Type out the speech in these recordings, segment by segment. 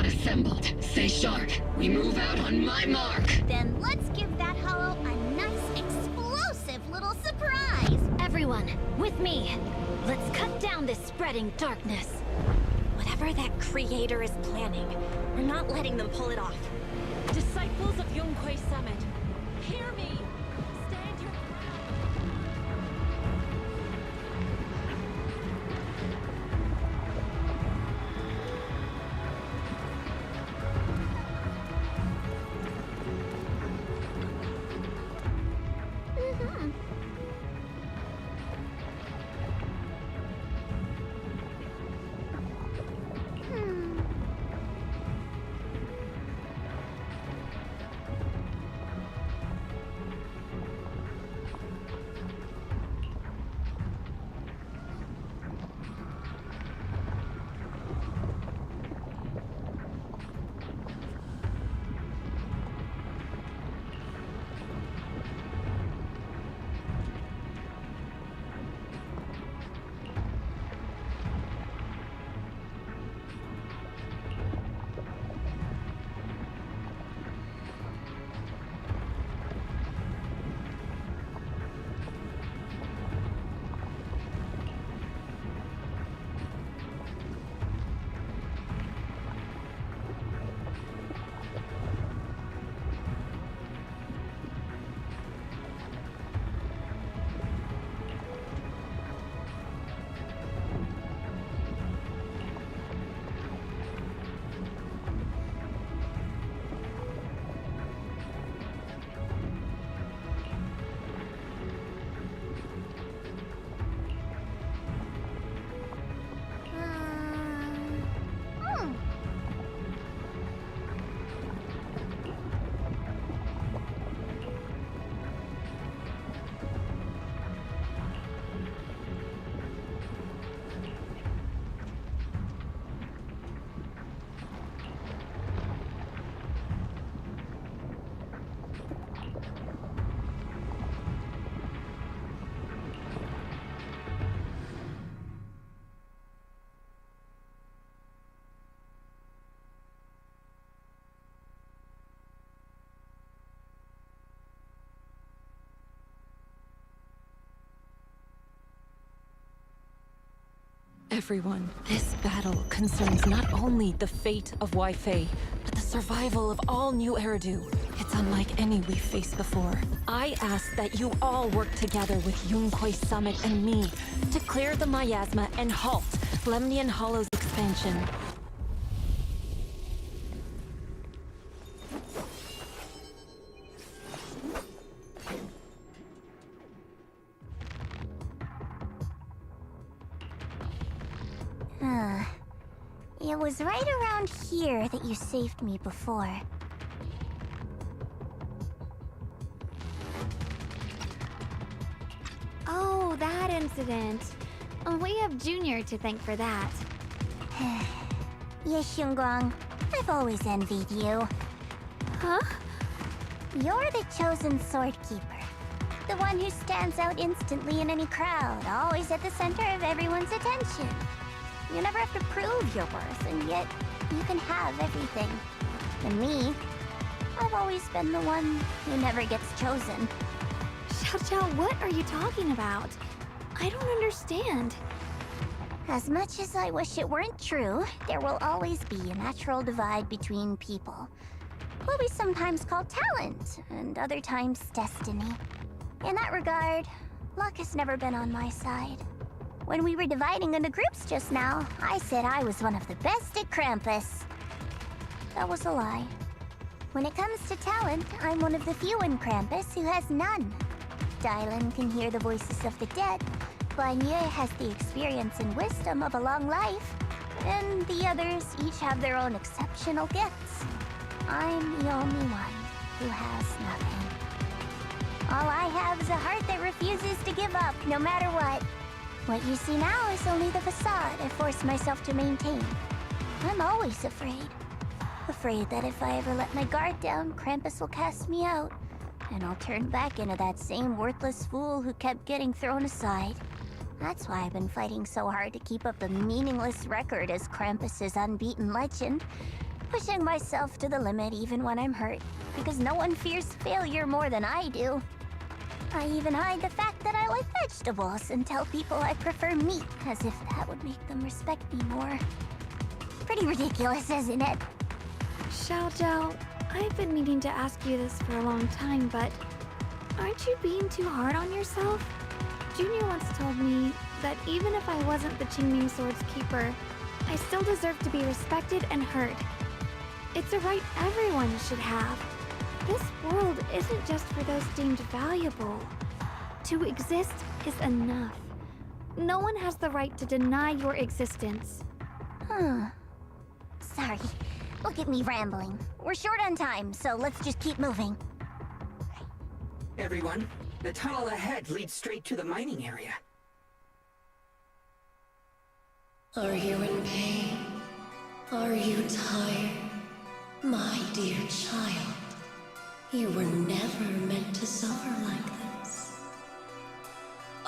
not assembled. Stay sharp. We move out on my mark. Then let's give that hollow a nice, explosive little surprise! Everyone, with me! Let's cut down this spreading darkness. Whatever that creator is planning, we're not letting them pull it off. Disciples of Yunhui Summit, hear me! Stand your Everyone, this battle concerns not only the fate of Weifei, but the survival of all New Eridu. It's unlike any we've faced before. I ask that you all work together with Yunhui Summit and me to clear the miasma and halt Lemnian Hollow's expansion. It was right around here that you saved me before. Oh, that incident. We have Junior to thank for that. Ye Shunguang, I've always envied you. Huh? You're the chosen sword keeper. The one who stands out instantly in any crowd, always at the center of everyone's attention. You never have to prove your worth, and yet you can have everything. And me, I've always been the one who never gets chosen. Xiao, what are you talking about? I don't understand. As much as I wish it weren't true, there will always be a natural divide between people. What we sometimes call talent, and other times destiny. In that regard, luck has never been on my side. When we were dividing into groups just now, I said I was one of the best at Krampus. That was a lie. When it comes to talent, I'm one of the few in Krampus who has none. Dylan can hear the voices of the dead, Guan Ye has the experience and wisdom of a long life, and the others each have their own exceptional gifts. I'm the only one who has nothing. All I have is a heart that refuses to give up, no matter what. What you see now is only the facade I force myself to maintain. I'm always afraid. Afraid that if I ever let my guard down, Krampus will cast me out, and I'll turn back into that same worthless fool who kept getting thrown aside. That's why I've been fighting so hard to keep up a meaningless record as Krampus's unbeaten legend. pushing myself to the limit even when I'm hurt, because no one fears failure more than I do. I even hide the fact that I like vegetables and tell people I prefer meat, as if that would make them respect me more. Pretty ridiculous, isn't it? Xiaojiao, I've been meaning to ask you this for a long time, but aren't you being too hard on yourself? Junior once told me that even if I wasn't the Qingming Sword's keeper, I still deserve to be respected and heard. It's a right everyone should have. This world isn't just for those deemed valuable. To exist is enough. No one has the right to deny your existence. Sorry. Look at me rambling. We're short on time, so let's just keep moving. Everyone, the tunnel ahead leads straight to the mining area. Are you in pain? Are you tired? My dear child, you were never meant to suffer like this.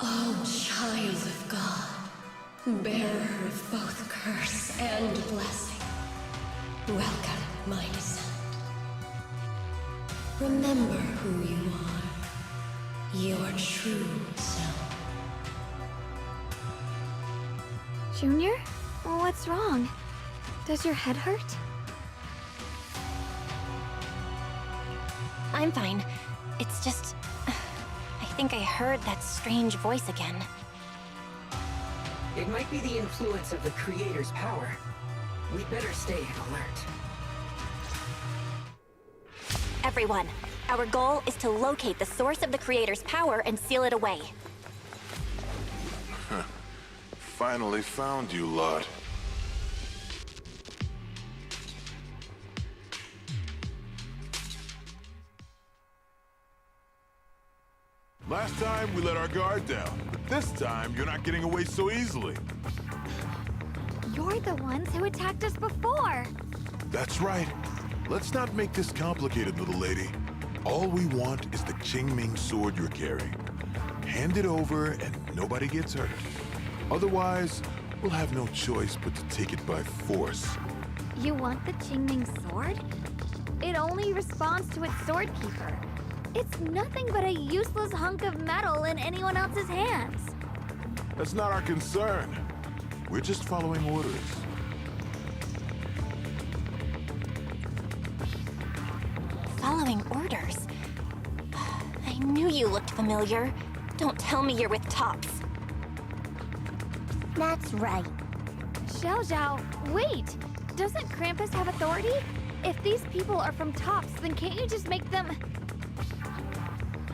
Oh, child of God, bearer of both curse and blessing, welcome my descent. Remember who you are, your true self. Junior? What's wrong? Does your head hurt? I'm fine. It's just... I think I heard that strange voice again. It might be the influence of the Creator's power. We'd better stay alert. Everyone, our goal is to locate the source of the Creator's power and seal it away. Finally found you, lot. Last time, we let our guard down. But this time, you're not getting away so easily. You're the ones who attacked us before! That's right. Let's not make this complicated, little lady. All we want is the Qingming sword you're carrying. Hand it over and nobody gets hurt. Otherwise, we'll have no choice but to take it by force. You want the Qingming sword? It only responds to its sword keeper. It's nothing but a useless hunk of metal in anyone else's hands. That's not our concern. We're just following orders. Following orders? I knew you looked familiar. Don't tell me you're with Tops. That's right. Xiaojiao, wait! Doesn't Krampus have authority? If these people are from Tops, then can't you just make them...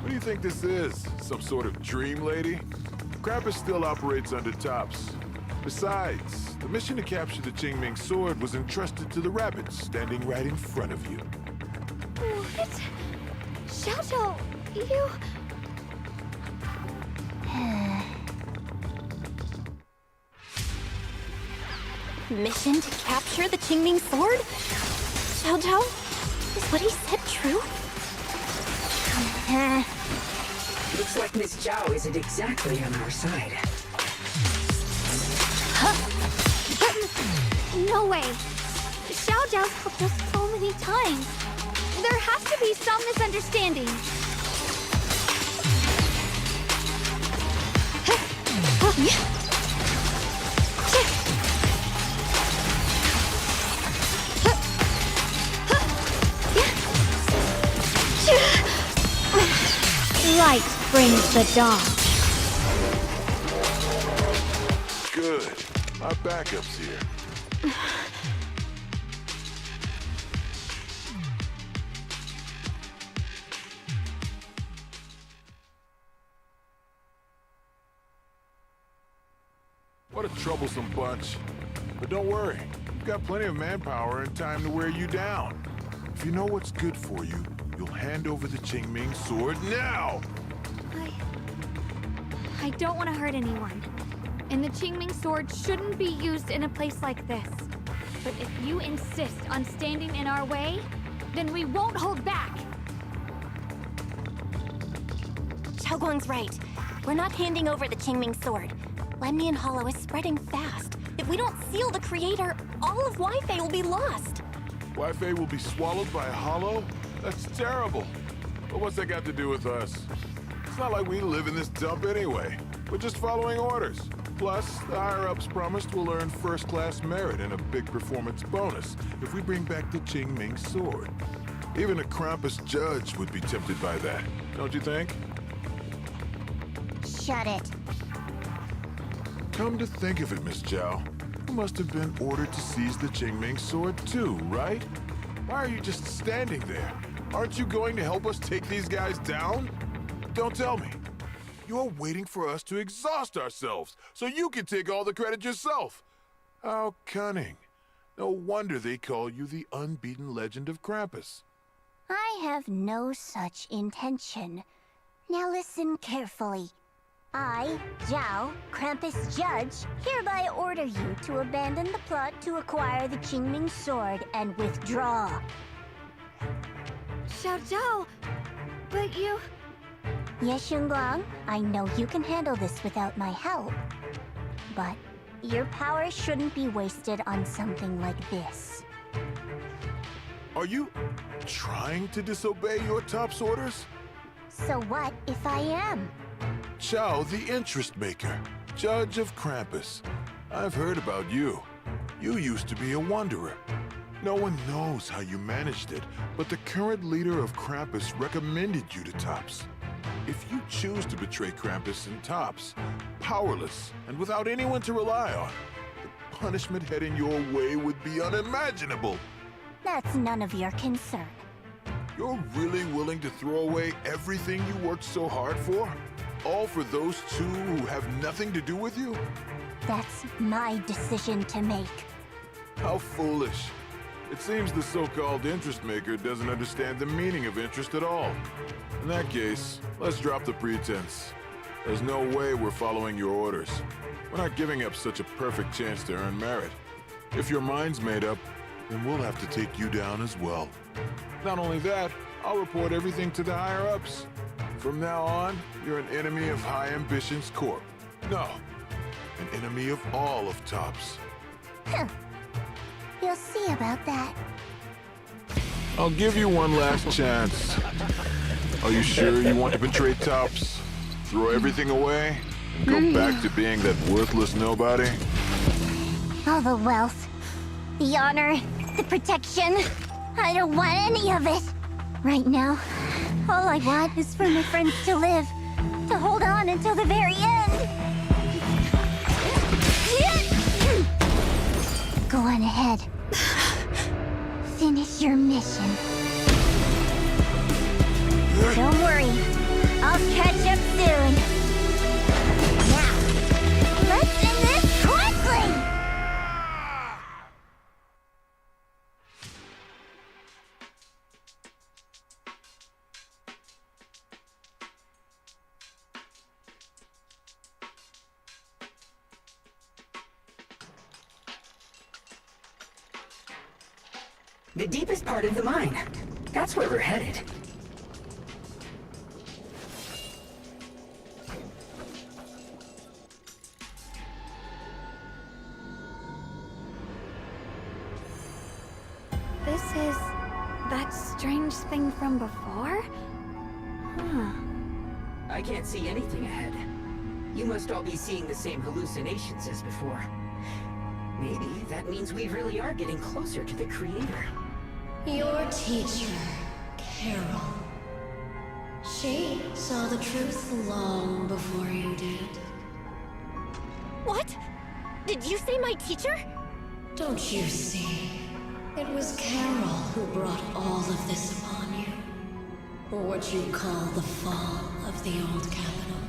What do you think this is? Some sort of dream lady? Krampus still operates under Tops. Besides, the mission to capture the Qingming sword was entrusted to the rabbits standing right in front of you. What? Xiaojiao, you... Mission to capture the Qingming sword? Xiaojiao? Is what he said true? Looks like Miss Zhao isn't exactly on our side. No way! Xiaojiao's helped us so many times. There has to be some misunderstanding. Light brings the dawn. Good. Our backup's here. What a troublesome bunch. But don't worry. We've got plenty of manpower and time to wear you down. If you know what's good for you, you'll hand over the Qingming sword now! I don't want to hurt anyone. And the Qingming sword shouldn't be used in a place like this. But if you insist on standing in our way, then we won't hold back! Xiaoguang's right. We're not handing over the Qingming sword. Lemnian Hollow is spreading fast. If we don't seal the Creator, all of Wi-Fi will be lost. Wi-Fi will be swallowed by a hollow? That's terrible. But what's that got to do with us? It's not like we live in this dump anyway. We're just following orders. Plus, the higher-ups promised we'll earn first-class merit and a big performance bonus if we bring back the Qingming sword. Even a Krampus judge would be tempted by that, don't you think? Shut it. Come to think of it, Miss Zhao, you must have been ordered to seize the Qingming sword too, right? Why are you just standing there? Aren't you going to help us take these guys down? Don't tell me. You're waiting for us to exhaust ourselves so you can take all the credit yourself. How cunning. No wonder they call you the unbeaten legend of Krampus. I have no such intention. Now listen carefully. I, Zhao, Krampus Judge, hereby order you to abandon the plot to acquire the Qingming sword and withdraw. Xiao Zhao, but you... Ye Shunguang, I know you can handle this without my help. But your power shouldn't be wasted on something like this. Are you trying to disobey your top's orders? So what if I am? Zhao, the interest maker, judge of Krampus. I've heard about you. You used to be a wanderer. No one knows how you managed it, but the current leader of Krampus recommended you to Tops. If you choose to betray Krampus and Tops, powerless and without anyone to rely on, the punishment heading your way would be unimaginable. That's none of your concern. You're really willing to throw away everything you worked so hard for? All for those two who have nothing to do with you? That's my decision to make. How foolish. It seems the so-called interest maker doesn't understand the meaning of interest at all. In that case, let's drop the pretense. There's no way we're following your orders. We're not giving up such a perfect chance to earn merit. If your mind's made up, then we'll have to take you down as well. Not only that, I'll report everything to the higher-ups. From now on, you're an enemy of High Ambitions Corp. No, an enemy of all of Tops. Huh. You'll see about that. I'll give you one last chance. Are you sure you want to betray Tops? Throw everything away? And go back to being that worthless nobody? All the wealth, the honor, the protection. I don't want any of it. Right now, all I want is for my friends to live. To hold on until the very end. Go on ahead. Finish your mission. Don't worry. I'll catch up soon. Now, let's end this quickly! The deepest part of the mine. That's where we're headed. This is... that strange thing from before? Huh. I can't see anything ahead. You must all be seeing the same hallucinations as before. Maybe that means we really are getting closer to the Creator. Your teacher, Carol. She saw the truth long before you did. What? Did you say my teacher? Don't you see? It was Carol who brought all of this upon you. What you call the fall of the old capital.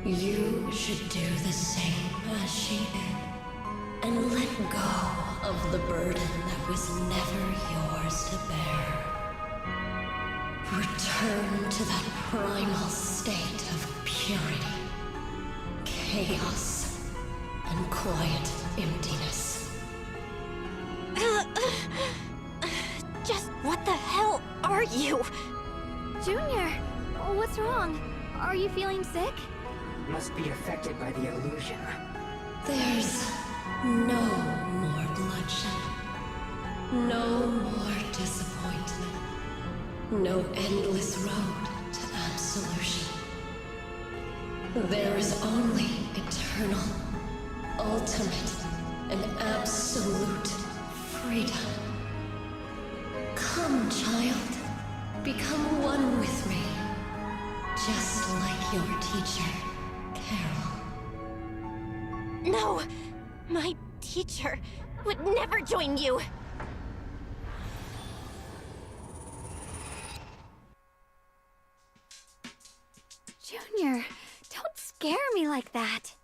You should do the same as she did. And let go of the burden that was never yours to bear. Return to that primal state of purity, chaos, and quiet emptiness. Just what the hell are you? Junior, what's wrong? Are you feeling sick? Must be affected by the illusion. There's no more bloodshed. no endless road to absolution. There is only eternal, ultimate, and absolute freedom. Come, child. Become one with me. Just like your teacher, Carol. No! My teacher would never join you! Junior, don't scare me like that.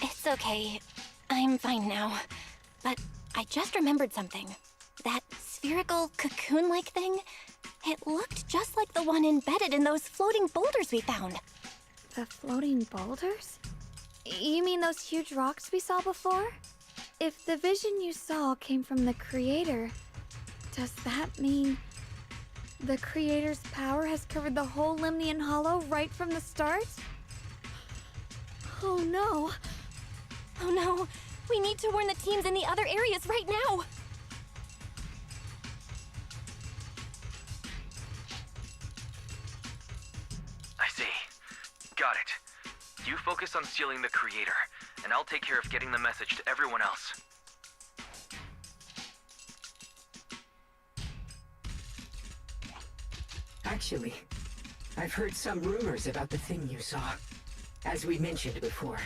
It's okay. I'm fine now. But I just remembered something. That spherical cocoon-like thing? It looked just like the one embedded in those floating boulders we found. The floating boulders? You mean those huge rocks we saw before? If the vision you saw came from the Creator, does that mean the Creator's power has covered the whole Limnian Hollow right from the start? Oh no! Oh no! We need to warn the teams in the other areas right now! I see. Got it. You focus on sealing the Creator, and I'll take care of getting the message to everyone else. Actually, I've heard some rumors about the thing you saw. As we mentioned before,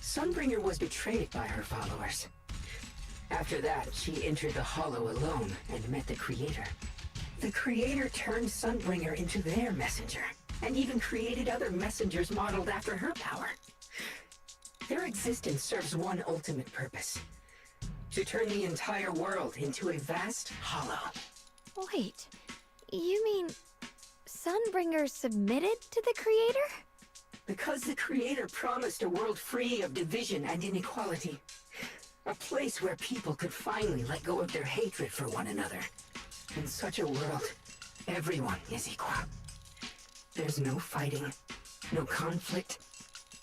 Sunbringer was betrayed by her followers. After that, she entered the Hollow alone and met the Creator. The Creator turned Sunbringer into their messenger, and even created other messengers modeled after her power. Their existence serves one ultimate purpose: to turn the entire world into a vast hollow. Wait, you mean Sunbringer submitted to the Creator? Because the Creator promised a world free of division and inequality. A place where people could finally let go of their hatred for one another. In such a world, everyone is equal. There's no fighting, no conflict,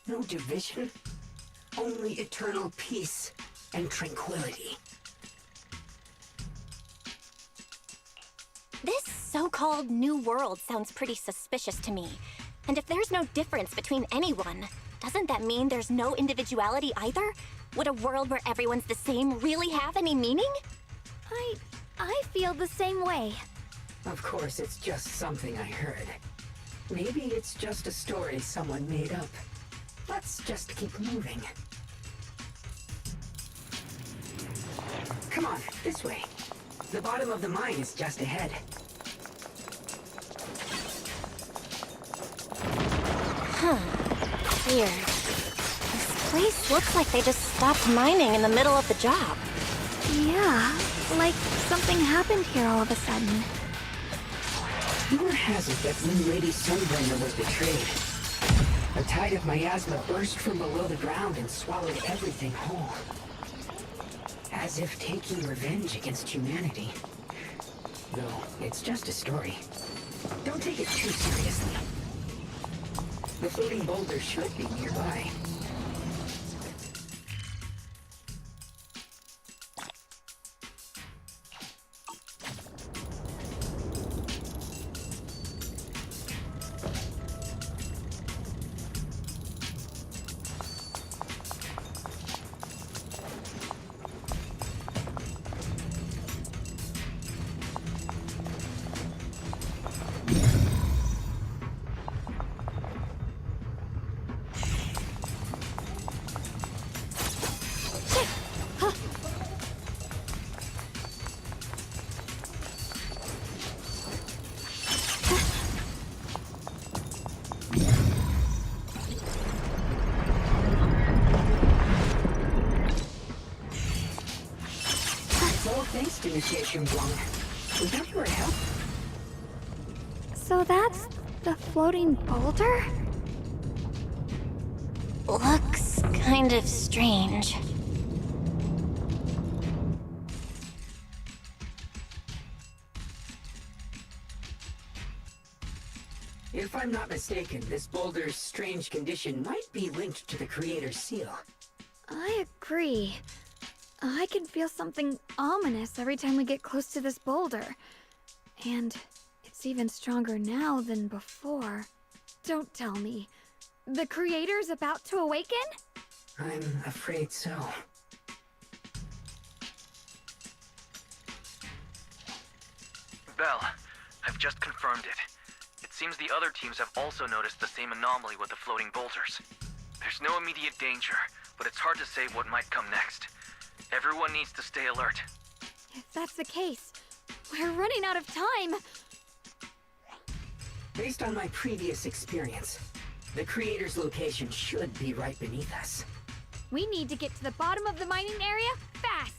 no division. Only eternal peace and tranquility. This so-called new world sounds pretty suspicious to me. And if there's no difference between anyone, doesn't that mean there's no individuality either? Would a world where everyone's the same really have any meaning? I feel the same way. Of course, it's just something I heard. Maybe it's just a story someone made up. Let's just keep moving. Come on, this way. The bottom of the mine is just ahead. Weird. This place looks like they just stopped mining in the middle of the job. Yeah, like something happened here all of a sudden. Rumor has it that New Lady Sunbringer was betrayed. A tide of miasma burst from below the ground and swallowed everything whole. As if taking revenge against humanity. Though, it's just a story. Don't take it too seriously. The floating boulder should be nearby. Thanks to Ye Shunguang. Without your help. So that's the floating boulder? Looks kind of strange. If I'm not mistaken, this boulder's strange condition might be linked to the Creator's seal. I agree. I can feel something ominous every time we get close to this boulder. And it's even stronger now than before. Don't tell me. The creator's about to awaken? I'm afraid so. Belle, I've just confirmed it. It seems the other teams have also noticed the same anomaly with the floating boulders. There's no immediate danger, but it's hard to say what might come next. Everyone needs to stay alert. If that's the case, we're running out of time. Based on my previous experience, the creator's location should be right beneath us. We need to get to the bottom of the mining area fast.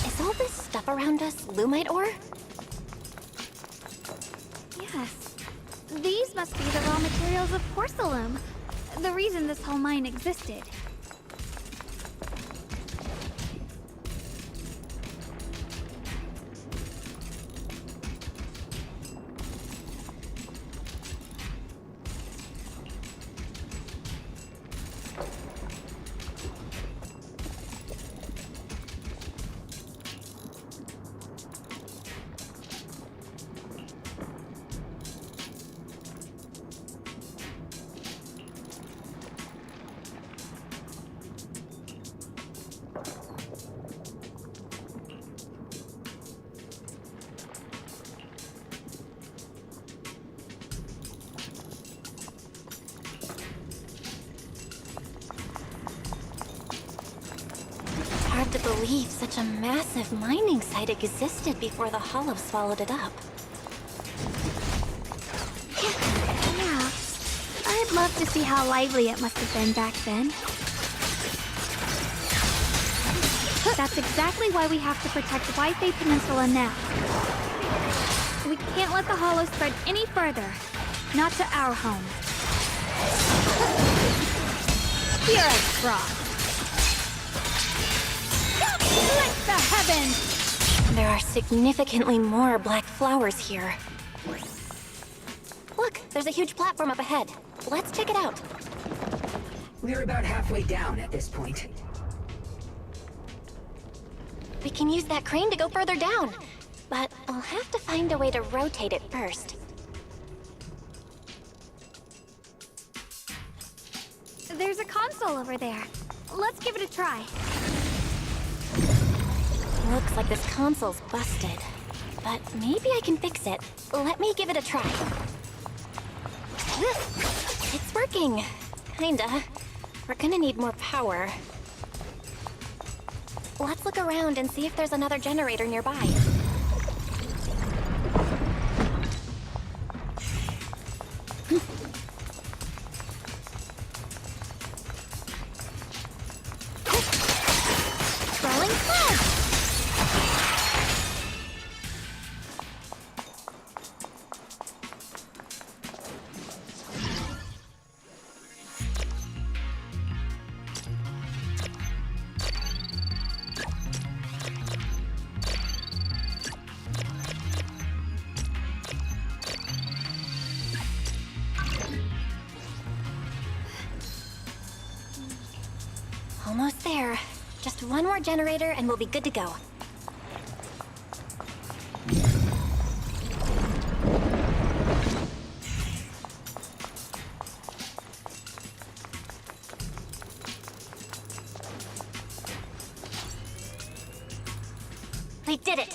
Is all this stuff around us lumite ore? Yes. These must be the raw materials of porcelain. The reason this whole mine existed. Hard to believe such a massive mining site existed before the Hollow swallowed it up. Yeah. I'd love to see how lively it must have been back then. That's exactly why we have to protect Wi-Fi Peninsula now. We can't let the Hollow spread any further. Not to our home. Here I frost. Split the heavens! There are significantly more black flowers here. Look, there's a huge platform up ahead. Let's check it out. We're about halfway down at this point. We can use that crane to go further down. But I'll have to find a way to rotate it first. There's a console over there. Let's give it a try. Looks like this console's busted. But maybe I can fix it. Let me give it a try. It's working. Kinda. We're gonna need more power. Let's look around and see if there's another generator nearby. Rolling cloud! Almost there. Just one more generator and we'll be good to go. We did it!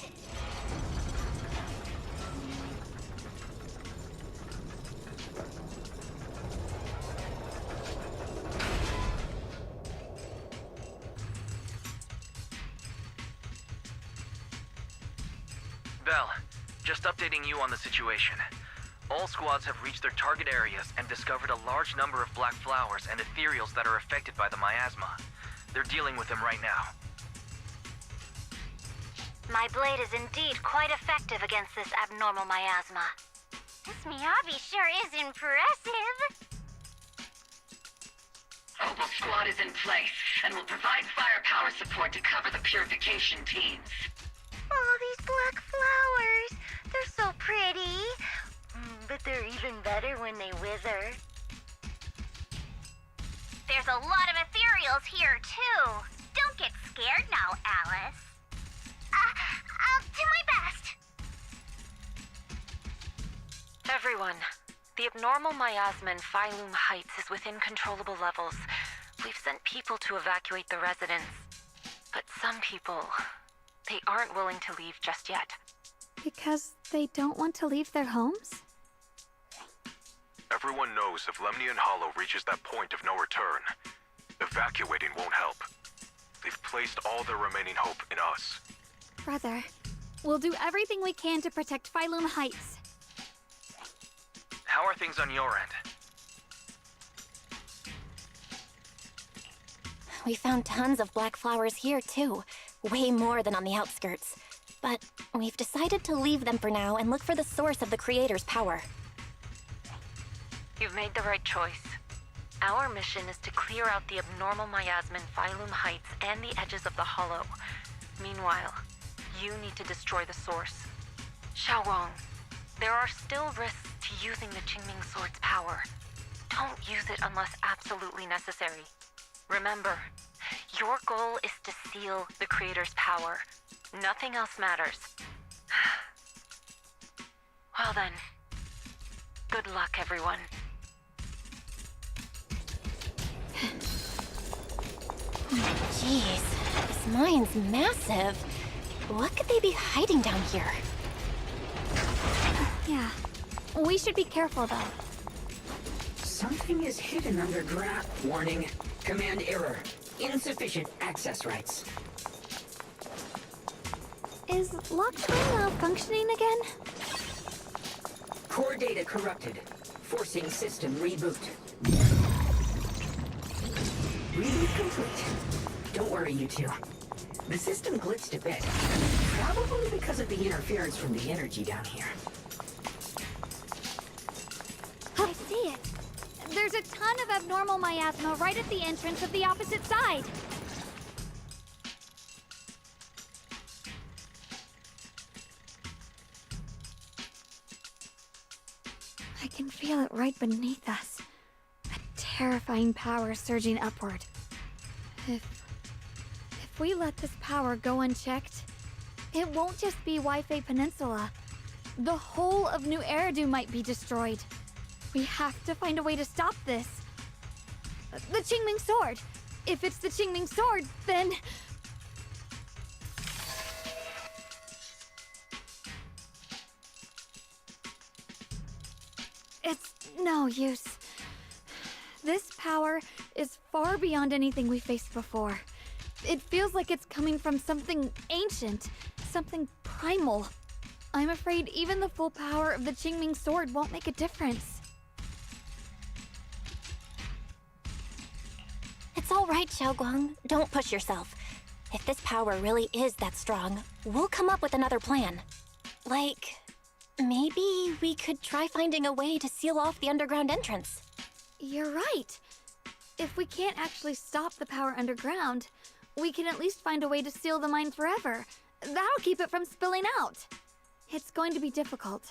Belle, just updating you on the situation. All squads have reached their target areas and discovered a large number of black flowers and ethereals that are affected by the miasma. They're dealing with them right now. My blade is indeed quite effective against this abnormal miasma. This Miyabi sure is impressive. Opal Squad is in place and will provide firepower support to cover the purification teams. Oh, these black flowers. They're so pretty. But they're even better when they wither. There's a lot of ethereals here, too. Don't get scared now, Alice. I'll do my best. Everyone, the abnormal miasma in Phylum Heights is within controllable levels. We've sent people to evacuate the residents. But some people, they aren't willing to leave just yet. Because they don't want to leave their homes? Everyone knows if Lemnian Hollow reaches that point of no return, evacuating won't help. They've placed all their remaining hope in us. Brother, we'll do everything we can to protect Phylum Heights. How are things on your end? We found tons of black flowers here, too. Way more than on the outskirts. But we've decided to leave them for now and look for the source of the Creator's power. You've made the right choice. Our mission is to clear out the abnormal miasma in Phylum Heights and the edges of the Hollow. Meanwhile, you need to destroy the source. Shunguang, there are still risks to using the Qingming Sword's power. Don't use it unless absolutely necessary. Remember, your goal is to seal the Creator's power. Nothing else matters. Well then, good luck, everyone. Jeez, this mine's massive. What could they be hiding down here? Yeah. We should be careful, though. Something is hidden underground. Warning. Command error. Insufficient access rights. Is Lockdown malfunctioning again? Core data corrupted. Forcing system reboot. Reboot complete. Don't worry, you two. The system glitched a bit. Probably because of the interference from the energy down here. I see it. There's a ton of abnormal miasma right at the entrance of the opposite side. I can feel it right beneath us. A terrifying power surging upward. If we let this power go unchecked, it won't just be Wi-Fi Peninsula. The whole of New Eridu might be destroyed. We have to find a way to stop this. The Qingming Sword! If it's the Qingming Sword, then... It's no use. This power is far beyond anything we faced before. It feels like it's coming from something ancient, something primal. I'm afraid even the full power of the Qingming Sword won't make a difference. It's all right, Shunguang. Don't push yourself. If this power really is that strong, we'll come up with another plan. Like, maybe we could try finding a way to seal off the underground entrance. You're right. If we can't actually stop the power underground, we can at least find a way to seal the mine forever. That'll keep it from spilling out. It's going to be difficult,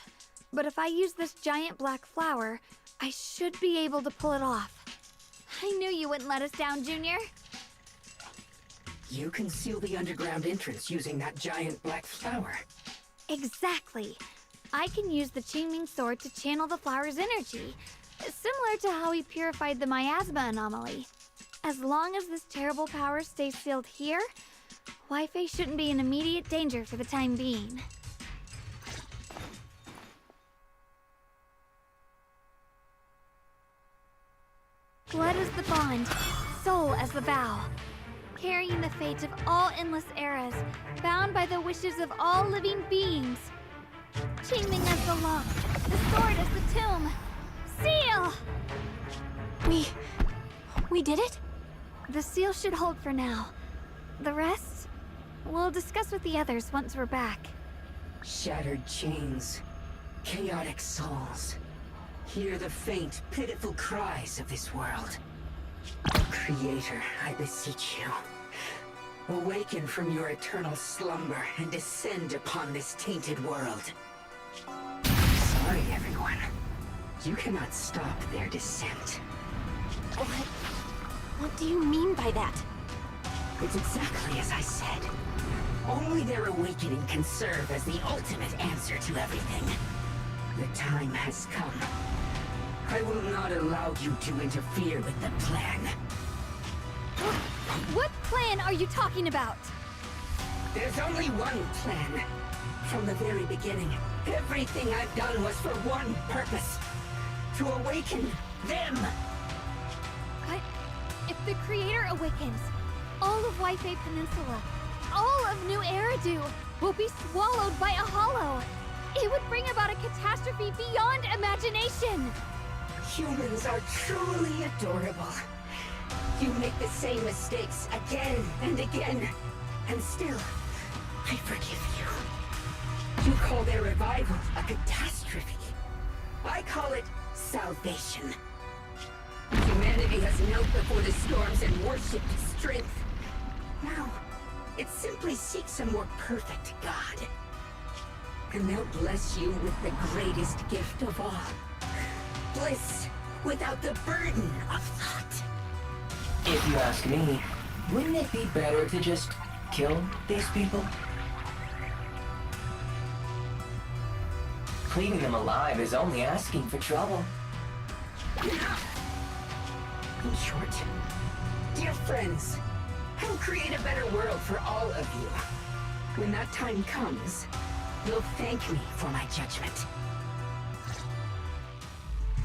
but if I use this giant black flower, I should be able to pull it off. I knew you wouldn't let us down, Junior. You can seal the underground entrance using that giant black flower. Exactly. I can use the Qingming Sword to channel the flower's energy, similar to how we purified the miasma anomaly. As long as this terrible power stays sealed here, Wi-Fi shouldn't be in immediate danger for the time being. Blood as the bond, soul as the vow. Carrying the fate of all endless eras, bound by the wishes of all living beings. Qingming as the lock, the sword as the tomb. Seal! We did it? The seal should hold for now. The rest, we'll discuss with the others once we're back. Shattered chains. Chaotic souls. Hear the faint, pitiful cries of this world. Creator, I beseech you. Awaken from your eternal slumber and descend upon this tainted world. Sorry, everyone. You cannot stop their descent. What do you mean by that? It's exactly as I said. Only their awakening can serve as the ultimate answer to everything. The time has come. I will not allow you to interfere with the plan. What plan are you talking about? There's only one plan. From the very beginning, everything I've done was for one purpose. To awaken them. But if the Creator awakens, all of Wi-Fi Peninsula, all of New Eridu will be swallowed by a hollow. It would bring about a catastrophe beyond imagination. Humans are truly adorable. You make the same mistakes again and again, and still, I forgive you. You call their revival a catastrophe. I call it salvation. Humanity has knelt before the storms and worshipped strength. Now, it simply seeks a more perfect God. And they'll bless you with the greatest gift of all. Bliss without the burden of thought. If you ask me, wouldn't it be better to just kill these people? Leaving them alive is only asking for trouble. In short, dear friends, I'll create a better world for all of you. When that time comes, you'll thank me for my judgment.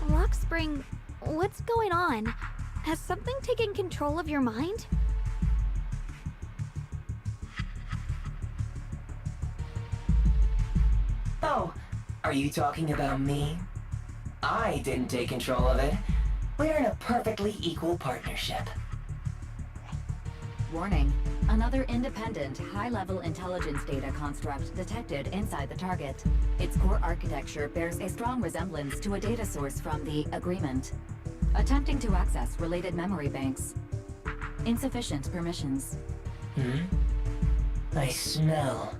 Rockspring, what's going on? Has something taken control of your mind? Oh, are you talking about me? I didn't take control of it. We're in a perfectly equal partnership. Warning. Another independent, high-level intelligence data construct detected inside the target. Its core architecture bears a strong resemblance to a data source from the Agreement. Attempting to access related memory banks. Insufficient permissions. I smell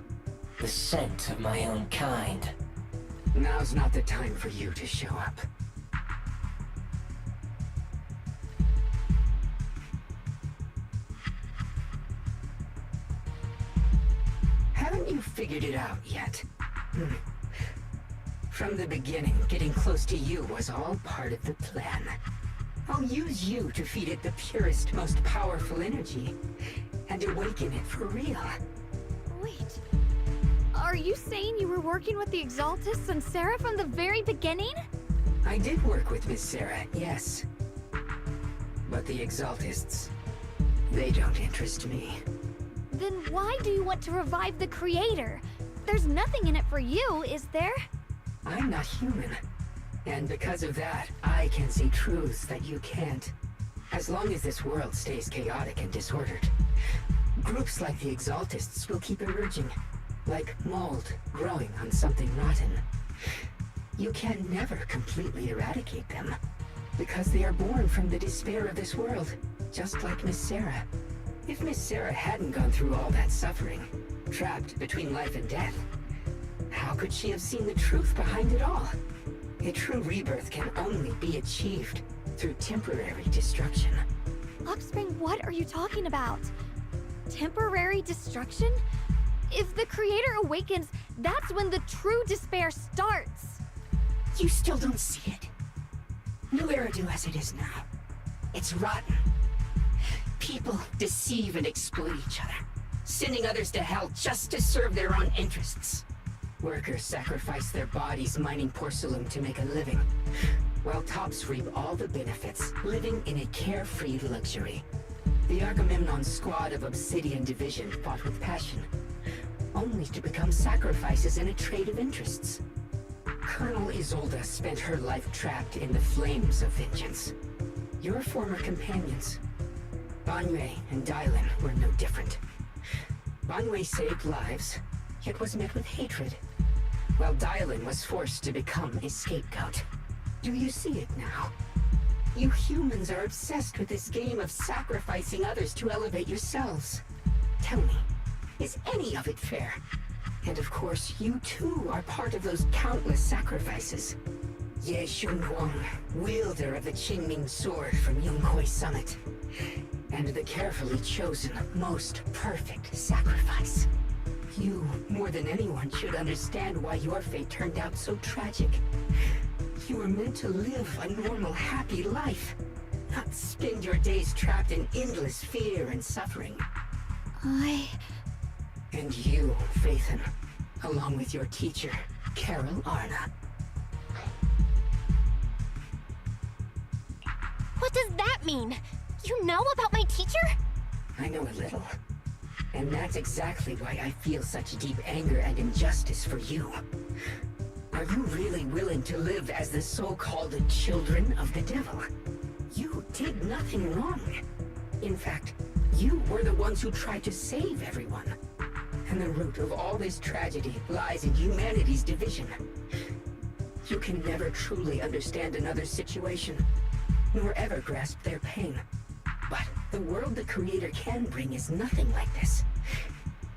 the scent of my own kind. Now's not the time for you to show up. Haven't you figured it out yet? From the beginning, getting close to you was all part of the plan. I'll use you to feed it the purest, most powerful energy, and awaken it for real. Wait, are you saying you were working with the Exaltists and Sarah from the very beginning? I did work with Miss Sarah, yes. But the Exaltists, they don't interest me. Then why do you want to revive the Creator? There's nothing in it for you, is there? I'm not human. And because of that, I can see truths that you can't. As long as this world stays chaotic and disordered, groups like the Exaltists will keep emerging, like mold growing on something rotten. You can never completely eradicate them, because they are born from the despair of this world, just like Miss Sarah. If Miss Sarah hadn't gone through all that suffering, trapped between life and death, how could she have seen the truth behind it all? A true rebirth can only be achieved through temporary destruction. Offspring, what are you talking about? Temporary destruction? If the Creator awakens, that's when the true despair starts. You still don't see it. New Eridu as it is now. It's rotten. People deceive and exploit each other, sending others to hell just to serve their own interests. Workers sacrifice their bodies mining porcelain to make a living, while tops reap all the benefits, living in a carefree luxury. The Agamemnon squad of Obsidian Division fought with passion, only to become sacrifices in a trade of interests. Colonel Isolde spent her life trapped in the flames of vengeance. Your former companions, Banyue and Dylan, were no different. Banyue saved lives, yet was met with hatred, while Dylan was forced to become a scapegoat. Do you see it now? You humans are obsessed with this game of sacrificing others to elevate yourselves. Tell me, is any of it fair? And of course, you too are part of those countless sacrifices. Ye Shunguang, wielder of the Qingming sword from Yonghui Summit. And the carefully chosen, most perfect sacrifice. You, more than anyone, should understand why your fate turned out so tragic. You were meant to live a normal, happy life, not spend your days trapped in endless fear and suffering. And you, Faithen, along with your teacher, Carol Arna. What does that mean? You know about my teacher? I know a little. And that's exactly why I feel such deep anger and injustice for you. Are you really willing to live as the so-called children of the devil? You did nothing wrong. In fact, you were the ones who tried to save everyone. And the root of all this tragedy lies in humanity's division. You can never truly understand another's situation, nor ever grasp their pain. But the world the Creator can bring is nothing like this.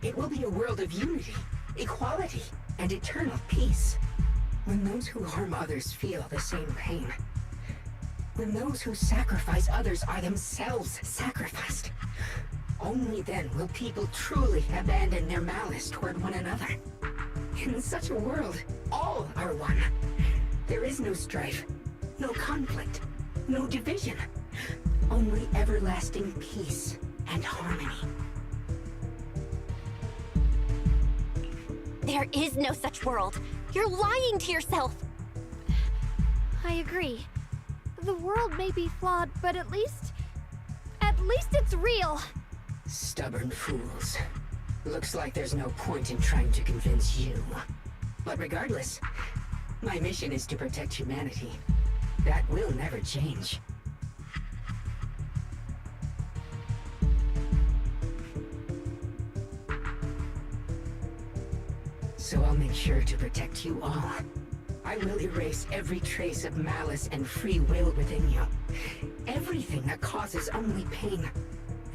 It will be a world of unity, equality, and eternal peace. When those who harm others feel the same pain. When those who sacrifice others are themselves sacrificed. Only then will people truly abandon their malice toward one another. In such a world, all are one. There is no strife, no conflict, no division. Only everlasting peace and harmony. There is no such world. You're lying to yourself. I agree. The world may be flawed, but at least it's real. Stubborn fools. Looks like there's no point in trying to convince you. But regardless, my mission is to protect humanity. That will never change. So I'll make sure to protect you all. I will erase every trace of malice and free will within you. Everything that causes only pain.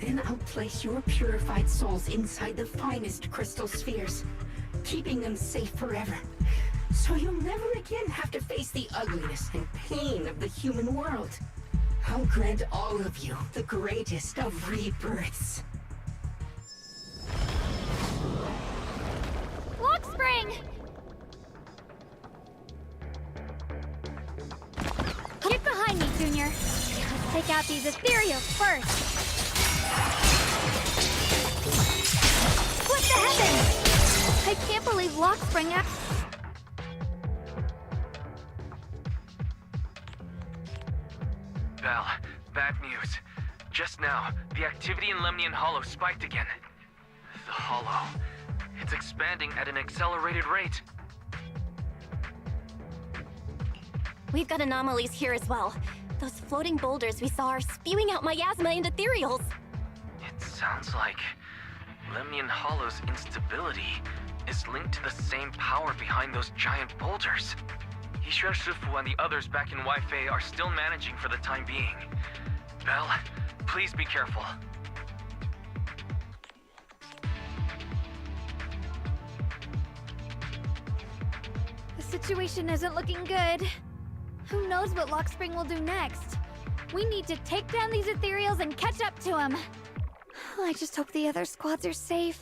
Then I'll place your purified souls inside the finest crystal spheres, keeping them safe forever. So you'll never again have to face the ugliness and pain of the human world. I'll grant all of you the greatest of rebirths. Spring! Get behind me, Junior. Let's take out these ethereals first. What the heavens? I can't believe Lockspring Val, bad news. Just now, the activity in Lemnian Hollow spiked again. The Hollow. It's expanding at an accelerated rate. We've got anomalies here as well. Those floating boulders we saw are spewing out miasma and ethereals. It sounds like Lemnian Hollow's instability is linked to the same power behind those giant boulders. Ye Shunguang and the others back in Wi-Fi are still managing for the time being. Belle, please be careful. The situation isn't looking good. Who knows what Lockspring will do next? We need to take down these ethereals and catch up to him. I just hope the other squads are safe.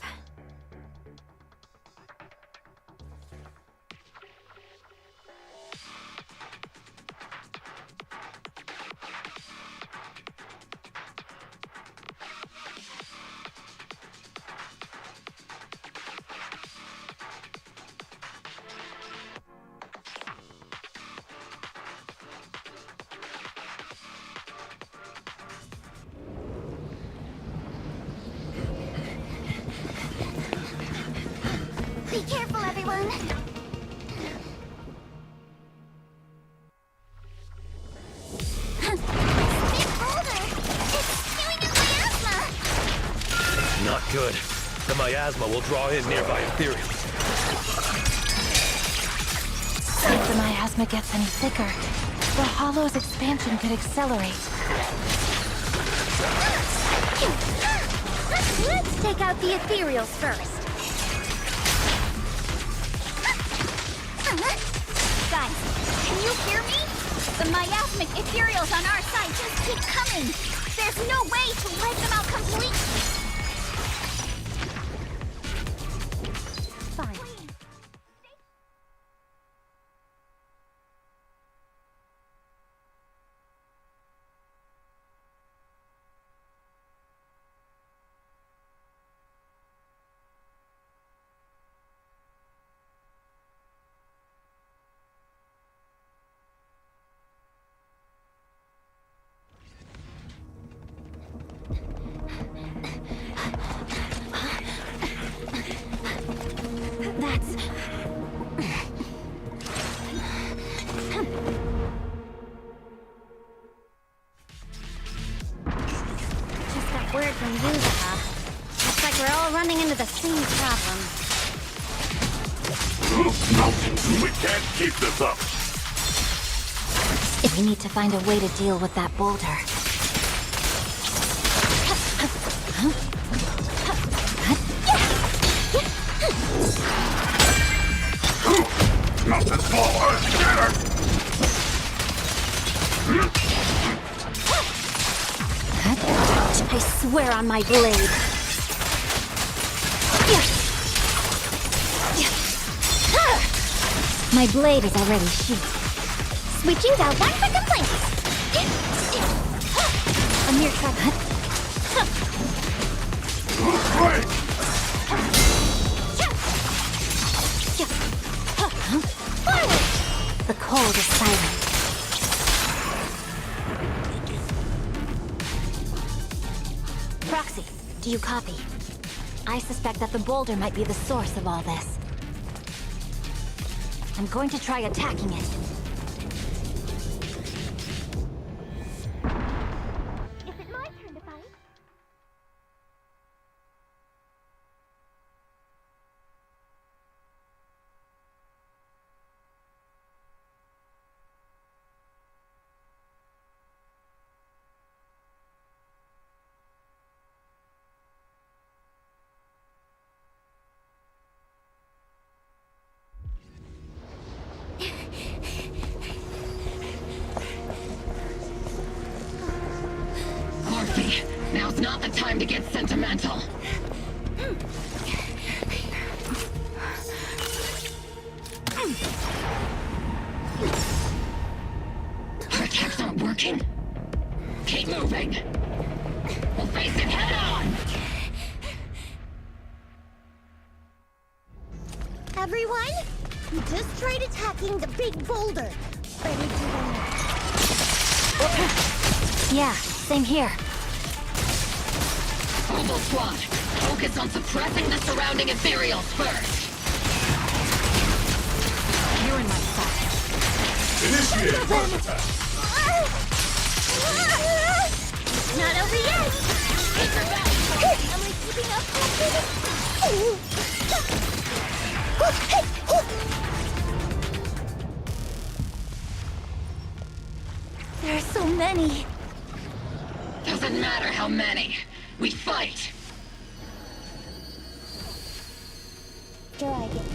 Be careful, everyone! Big boulder! It's spewing out miasma! Not good. The miasma will draw in nearby ethereals. the miasma gets any thicker, the hollow's expansion could accelerate. Let's take out the ethereals first. Guys, can you hear me? The miasmic ethereals on our side just keep coming. There's no way to wipe them out completely. Fine. Word from Yuzuha. Looks like we're all running into the same problem. We can't keep this up. We need to find a way to deal with that boulder. Nothing smaller. Get her! I swear on my blade. My blade is already sheathed. Switching out one for complaints. A mere trap. Forward! The cold is silent. Proxy, do you copy? I suspect that the boulder might be the source of all this. I'm going to try attacking it. Is it my turn to fight? Now's not the time to get sentimental. Our attacks aren't working. Keep moving. We'll face it head on. Everyone, we just tried attacking the big boulder. Ready to Yeah, same here. Oval Squad, focus on suppressing the surrounding ethereals first. You're in my sight. Initiate first attack. Not over yet! Am I keeping up? There are so many. Doesn't matter how many. We fight! Dragon.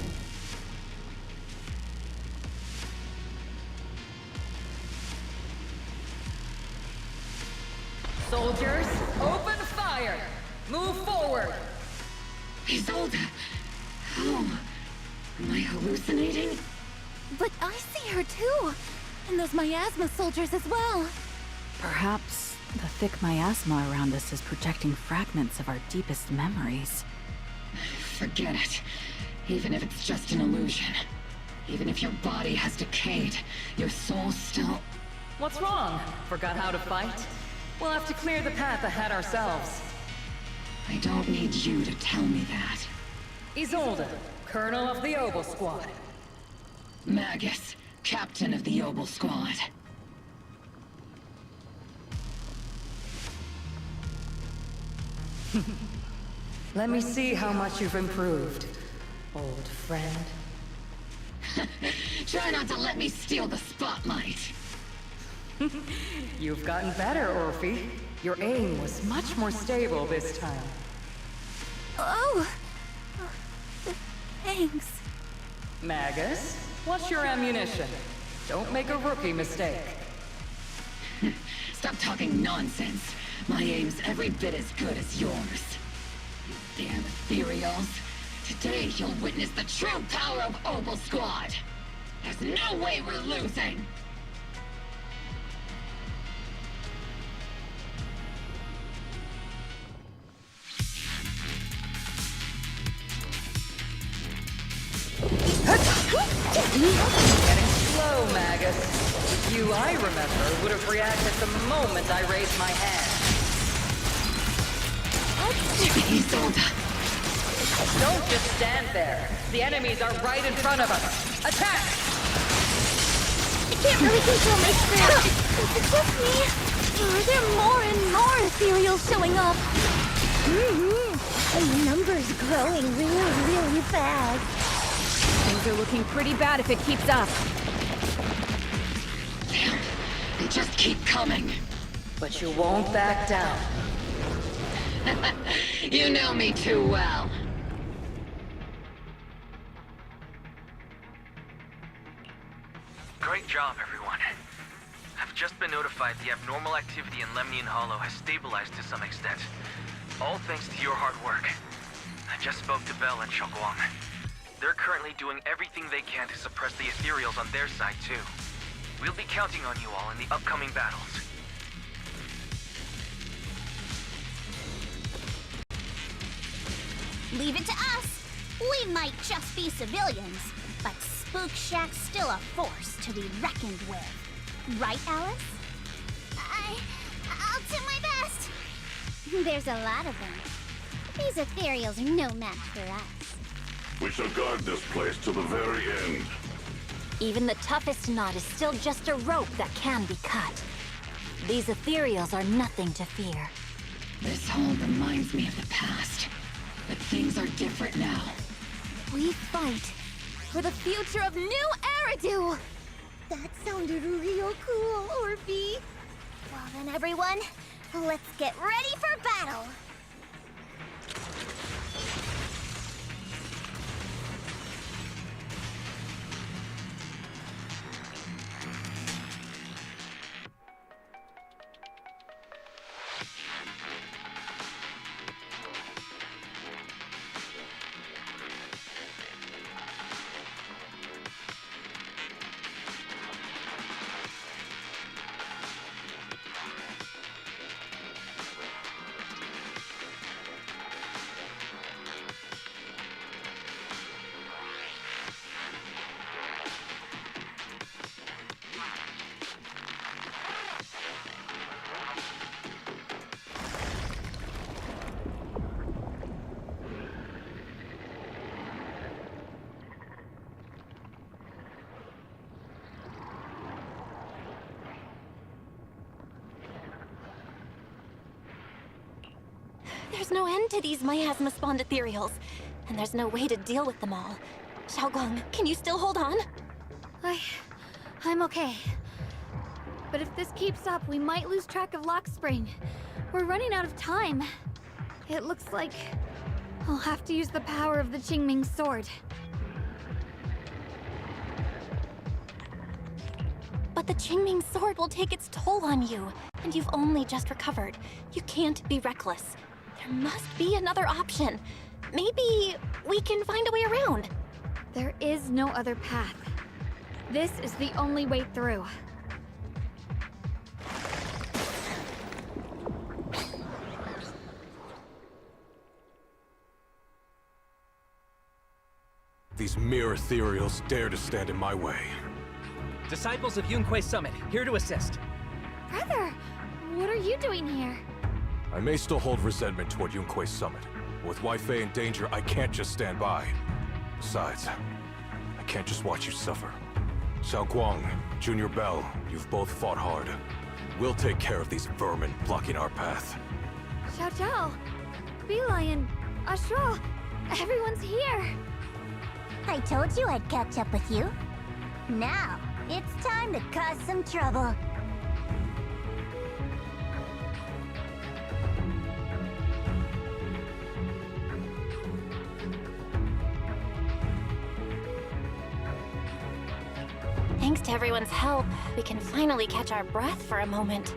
Soldiers, open fire! Move forward! Isolde! How? Am I hallucinating? But I see her too! And those miasma soldiers as well! Perhaps the thick miasma around us is projecting fragments of our deepest memories. Forget it. Even if it's just an illusion. Even if your body has decayed, your soul still... What's wrong? Forgot how to fight? We'll have to clear the path ahead ourselves. I don't need you to tell me that. Isolde, Colonel of the Oval Squad. Magus, Captain of the Oval Squad. Let me see how much you've improved, old friend. Try not to let me steal the spotlight. You've gotten better, Orphe. Your aim was much more stable this time. Oh! Thanks. Magus, what's your ammunition? Don't make a rookie mistake. Stop talking nonsense. My aim's every bit as good as yours. You damn ethereals. Today you'll witness the true power of Opal Squad. There's no way we're losing. Getting slow, Magus. You, I remember, would have reacted the moment I raised my hand. Isolde. Don't just stand there. The enemies are right in front of us. Attack! I can't really control my spirit. Is it just me? Or are there more and more ethereals showing up? The numbers growing really fast. Things are looking pretty bad if it keeps up. Damn, they just keep coming. But you won't back down. You know me too well. Great job, everyone. I've just been notified the abnormal activity in Lemnian Hollow has stabilized to some extent. All thanks to your hard work. I just spoke to Bell and Shunguang. They're currently doing everything they can to suppress the ethereals on their side, too. We'll be counting on you all in the upcoming battles. Leave it to us. We might just be civilians, but Spook Shack's still a force to be reckoned with. Right, Alice? I'll do my best. There's a lot of them. These ethereals are no match for us. We shall guard this place to the very end. Even the toughest knot is still just a rope that can be cut. These ethereals are nothing to fear. This home reminds me of the past, but things are different now. We fight for the future of New Eridu! That sounded real cool, Orphe. Well then, everyone, let's get ready for battle! There's no end to these miasma-spawned ethereals, and there's no way to deal with them all. Shunguang, can you still hold on? I'm okay. But if this keeps up, we might lose track of Lock Spring. We're running out of time. It looks like I'll have to use the power of the Qingming sword. But the Qingming sword will take its toll on you, and you've only just recovered. You can't be reckless. There must be another option. Maybe we can find a way around. There is no other path. This is the only way through. These mere ethereals dare to stand in my way. Disciples of Yunque Summit, here to assist. Brother, what are you doing here? I may still hold resentment toward Yunque Summit. With Wei in danger, I can't just stand by. Besides, I can't just watch you suffer. Shunguang, Junior Bell, you've both fought hard. We'll take care of these vermin blocking our path. Xiao Zhao, Beelion, Ashral, everyone's here. I told you I'd catch up with you. Now, it's time to cause some trouble. Thanks to everyone's help, we can finally catch our breath for a moment.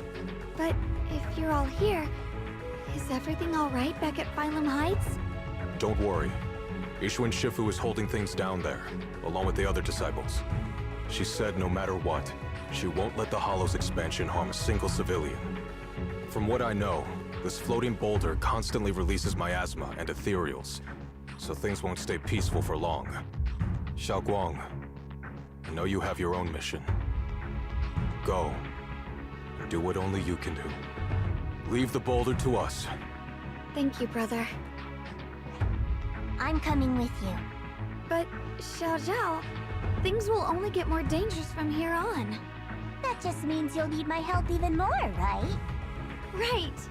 But if you're all here, is everything alright back at Phylum Heights? Don't worry. Ishun Shifu is holding things down there, along with the other disciples. She said no matter what, she won't let the Hollow's expansion harm a single civilian. From what I know, this floating boulder constantly releases miasma and ethereals, so things won't stay peaceful for long. Shunguang, I know you have your own mission. Go, and do what only you can do. Leave the boulder to us. Thank you, brother. I'm coming with you. But, Xiao, things will only get more dangerous from here on. That just means you'll need my help even more, right? Right.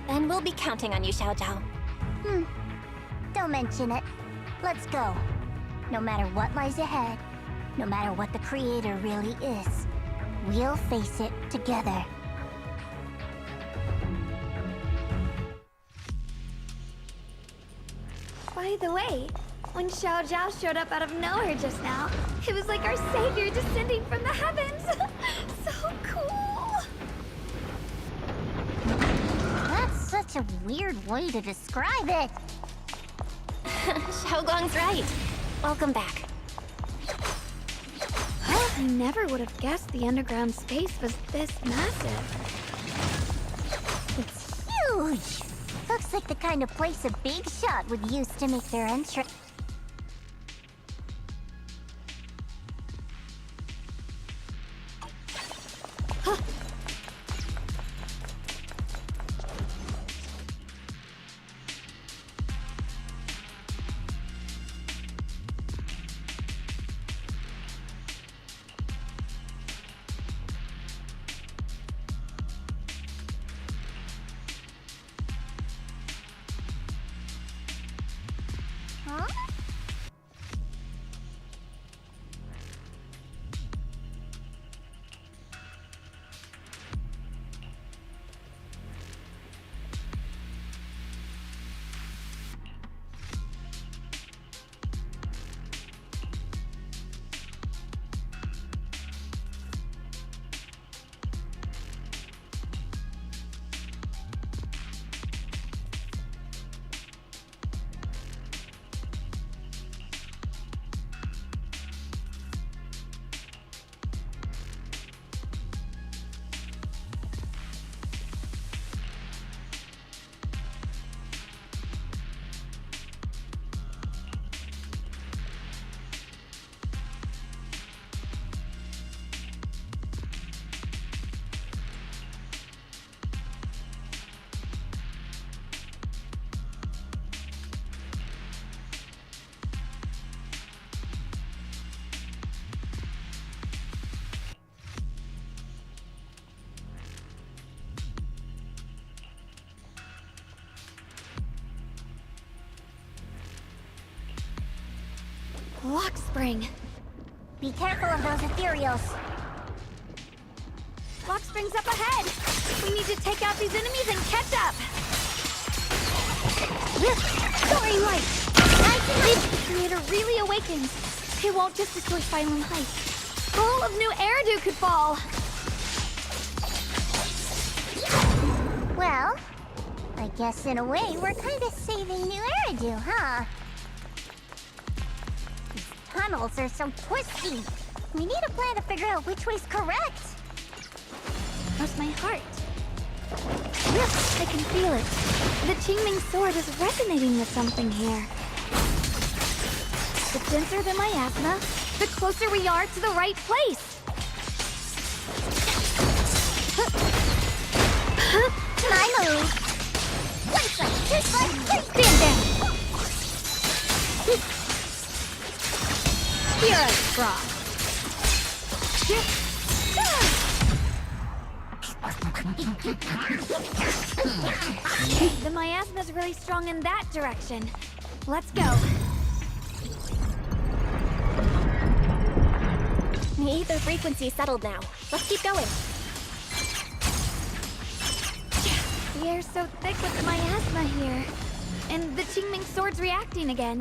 And we'll be counting on you, Xiao. Don't mention it. Let's go. No matter what lies ahead, no matter what the Creator really is, we'll face it together. By the way, when Xiao showed up out of nowhere just now, it was like our savior descending from the heavens. So cool. That's such a weird way to describe it. Xiaoguang's right. Welcome back. I never would have guessed the underground space was this massive. It's huge! Looks like the kind of place a big shot would use to make their entrance. Lock spring. Be careful of those ethereals. Lock spring's up ahead. We need to take out these enemies and catch up. Soaring light. If the Creator really awakens, it won't just destroy Phylum Heights. The whole of New Eridu could fall. Well, I guess in a way we're kind of saving New Eridu, huh? These tunnels are so twisty. We need a plan to figure out which way's correct. Cross my heart. Yes, I can feel it. The Qingming sword is resonating with something here. The denser the miasma, the closer we are to the right place. My move. Place like stand down. Hear us, Frog. The miasma's really strong in that direction. Let's go. The ether frequency settled now. Let's keep going. The air's so thick with the miasma here. And the Qingming sword's reacting again.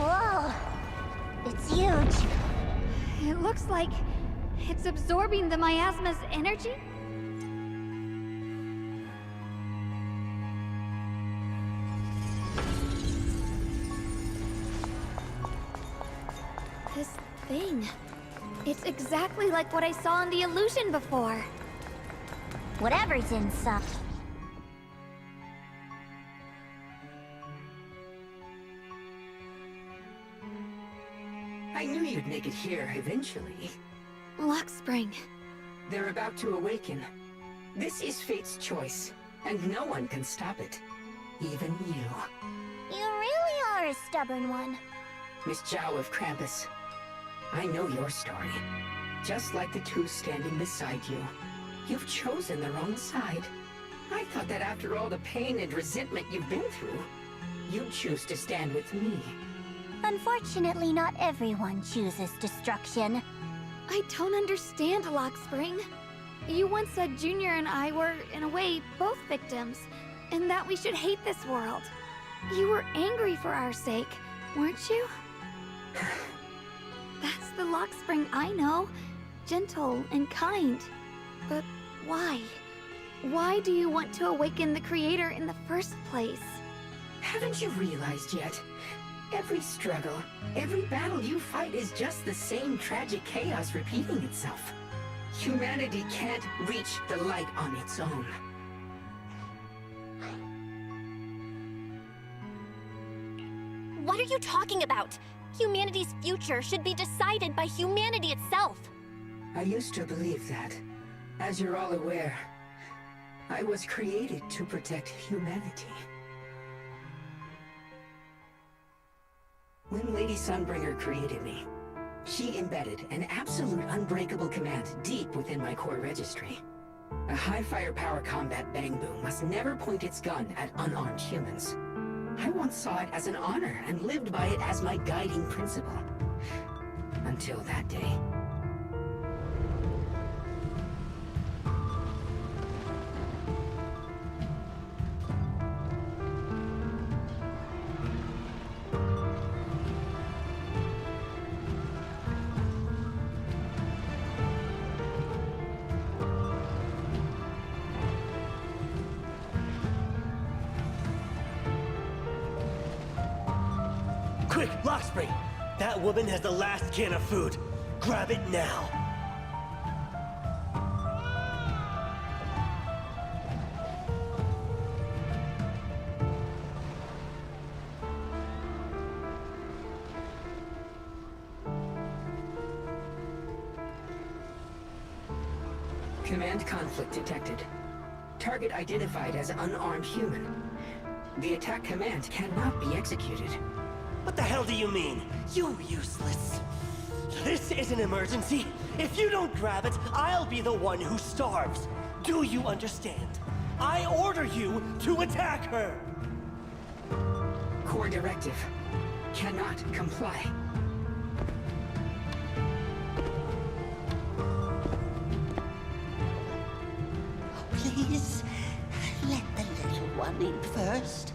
Whoa! It's huge. It looks like it's absorbing the miasma's energy? This thing. It's exactly like what I saw in the illusion before. Whatever's inside. I knew you'd make it here eventually. Lock Spring. They're about to awaken. This is fate's choice, and no one can stop it. Even you. You really are a stubborn one. Miss Zhao of Krampus. I know your story. Just like the two standing beside you. You've chosen the wrong side. I thought that after all the pain and resentment you've been through, you'd choose to stand with me. Unfortunately, not everyone chooses destruction. I don't understand, Lock Spring. You once said Junior and I were, in a way, both victims, and that we should hate this world. You were angry for our sake, weren't you? That's the Lock Spring I know. Gentle and kind. But why? Why do you want to awaken the Creator in the first place? Haven't you realized yet? Every struggle, every battle you fight is just the same tragic chaos repeating itself. Humanity can't reach the light on its own. What are you talking about? Humanity's future should be decided by humanity itself. I used to believe that. As you're all aware, I was created to protect humanity. When Lady Sunbringer created me, she embedded an absolute unbreakable command deep within my core registry. A high firepower combat bang boom must never point its gun at unarmed humans. I once saw it as an honor and lived by it as my guiding principle. Until that day. Quick, Lockspring! That woman has the last can of food. Grab it now. Command conflict detected. Target identified as unarmed human. The attack command cannot be executed. What the hell do you mean? You useless. This is an emergency. If you don't grab it, I'll be the one who starves. Do you understand? I order you to attack her! Core directive. Cannot comply. Please, let the little one in first.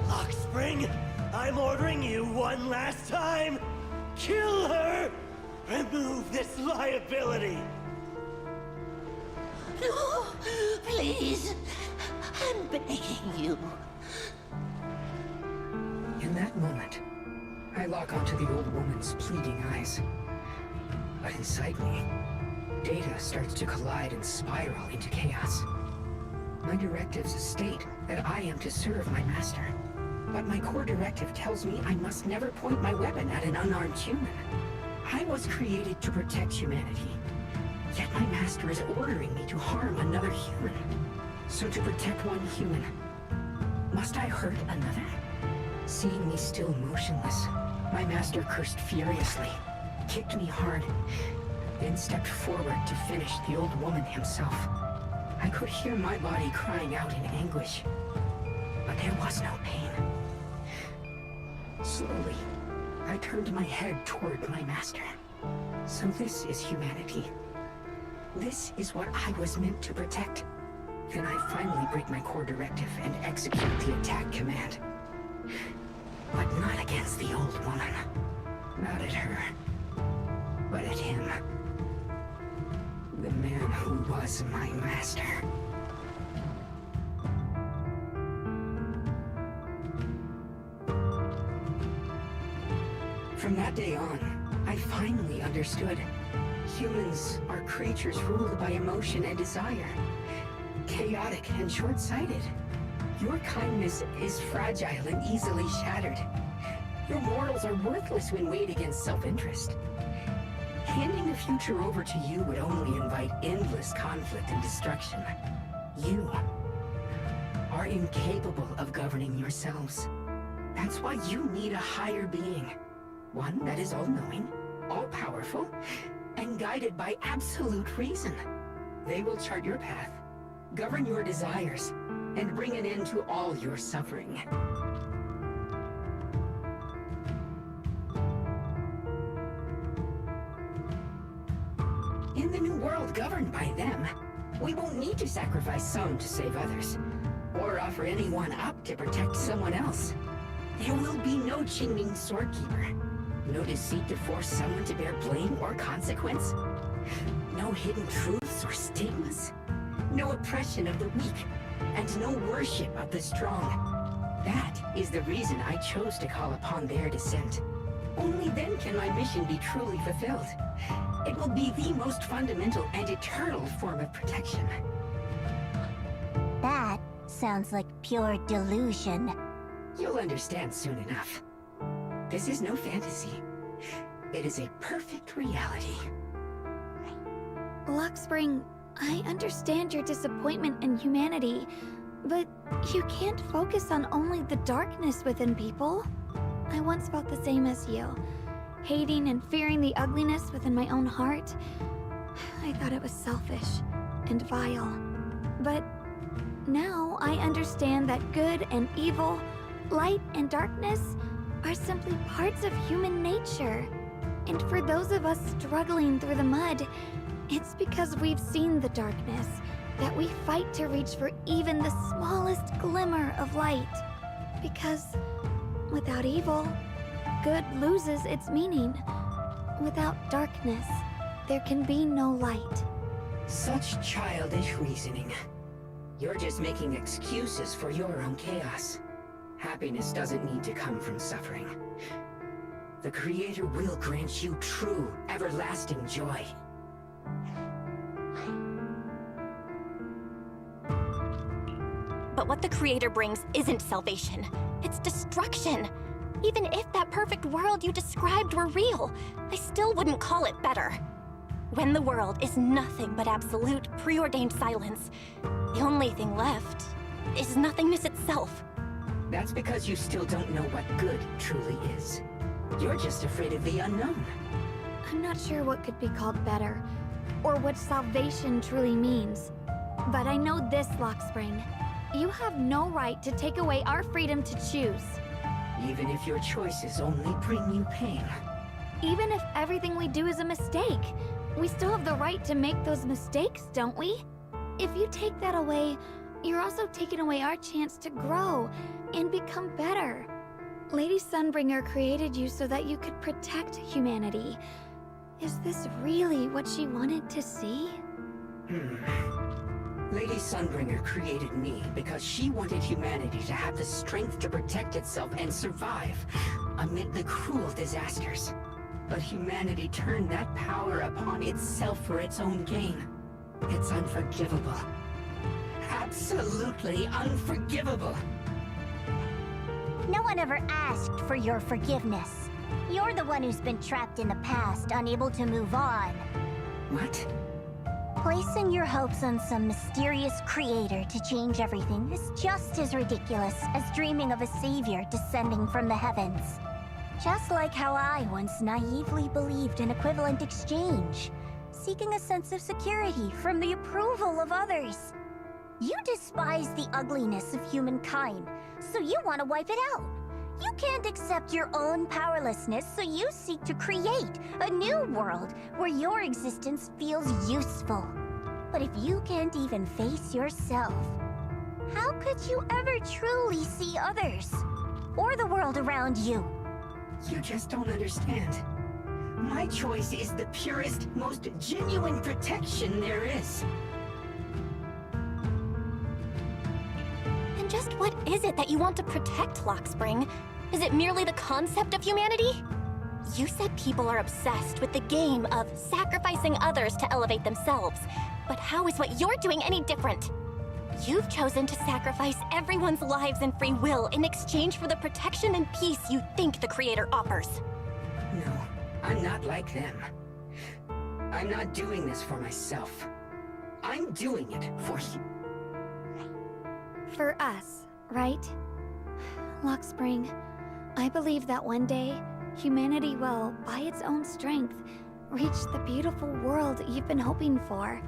Lockspring, I'm ordering you one last time. Kill her! Remove this liability! No, please. I'm begging you. In that moment, I lock onto the old woman's pleading eyes. But inside me, data starts to collide and spiral into chaos. My directives state that I am to serve my master. But my core directive tells me I must never point my weapon at an unarmed human. I was created to protect humanity. Yet my master is ordering me to harm another human. So to protect one human, must I hurt another? Seeing me still motionless, my master cursed furiously, kicked me hard, then stepped forward to finish the old woman himself. I could hear my body crying out in anguish, but there was no pain. Slowly, I turned my head toward my master. So this is humanity. This is what I was meant to protect. Then I finally break my core directive and execute the attack command. But not against the old woman. Not at her. But at him. The man who was my master. From that day on, I finally understood. Humans are creatures ruled by emotion and desire. Chaotic and short-sighted. Your kindness is fragile and easily shattered. Your morals are worthless when weighed against self-interest. Handing the future over to you would only invite endless conflict and destruction. You are incapable of governing yourselves. That's why you need a higher being. One that is all-knowing, all-powerful, and guided by absolute reason. They will chart your path, govern your desires, and bring an end to all your suffering. In the new world governed by them, we won't need to sacrifice some to save others, or offer anyone up to protect someone else. There will be no Qingming Swordkeeper. No deceit to force someone to bear blame or consequence. No hidden truths or stigmas. No oppression of the weak, and no worship of the strong. That is the reason I chose to call upon their descent. Only then can my mission be truly fulfilled. It will be the most fundamental and eternal form of protection. That sounds like pure delusion. You'll understand soon enough. This is no fantasy. It is a perfect reality. Luxspring, I understand your disappointment in humanity, but you can't focus on only the darkness within people. I once felt the same as you, hating and fearing the ugliness within my own heart. I thought it was selfish and vile. But now I understand that good and evil, light and darkness are simply parts of human nature. And for those of us struggling through the mud, it's because we've seen the darkness that we fight to reach for even the smallest glimmer of light. Because without evil, good loses its meaning. Without darkness, there can be no light. Such childish reasoning. You're just making excuses for your own chaos. Happiness doesn't need to come from suffering. The Creator will grant you true, everlasting joy. But what the Creator brings isn't salvation. It's destruction. Even if that perfect world you described were real, I still wouldn't call it better. When the world is nothing but absolute, preordained silence, the only thing left is nothingness itself. That's because you still don't know what good truly is. You're just afraid of the unknown. I'm not sure what could be called better, or what salvation truly means. But I know this, Luxspring. You have no right to take away our freedom to choose. Even if your choices only bring you pain. Even if everything we do is a mistake, we still have the right to make those mistakes, don't we? If you take that away, you're also taking away our chance to grow and become better. Lady Sunbringer created you so that you could protect humanity. Is this really what she wanted to see? Lady Sunbringer created me because she wanted humanity to have the strength to protect itself and survive amid the cruel disasters. But humanity turned that power upon itself for its own gain. It's unforgivable. Absolutely unforgivable. No one ever asked for your forgiveness. You're the one who's been trapped in the past, unable to move on. What? Placing your hopes on some mysterious creator to change everything is just as ridiculous as dreaming of a savior descending from the heavens. Just like how I once naively believed in equivalent exchange, seeking a sense of security from the approval of others. You despise the ugliness of humankind, so you want to wipe it out. You can't accept your own powerlessness, so you seek to create a new world where your existence feels useful. But if you can't even face yourself, how could you ever truly see others? Or the world around you? You just don't understand. My choice is the purest, most genuine protection there is. And just what is it that you want to protect, Lockspring? Is it merely the concept of humanity? You said people are obsessed with the game of sacrificing others to elevate themselves. But how is what you're doing any different? You've chosen to sacrifice everyone's lives and free will in exchange for the protection and peace you think the Creator offers. No, I'm not like them. I'm not doing this for myself. I'm doing it for you. For us, right? Lockspring, I believe that one day, humanity will, by its own strength, reach the beautiful world you've been hoping for.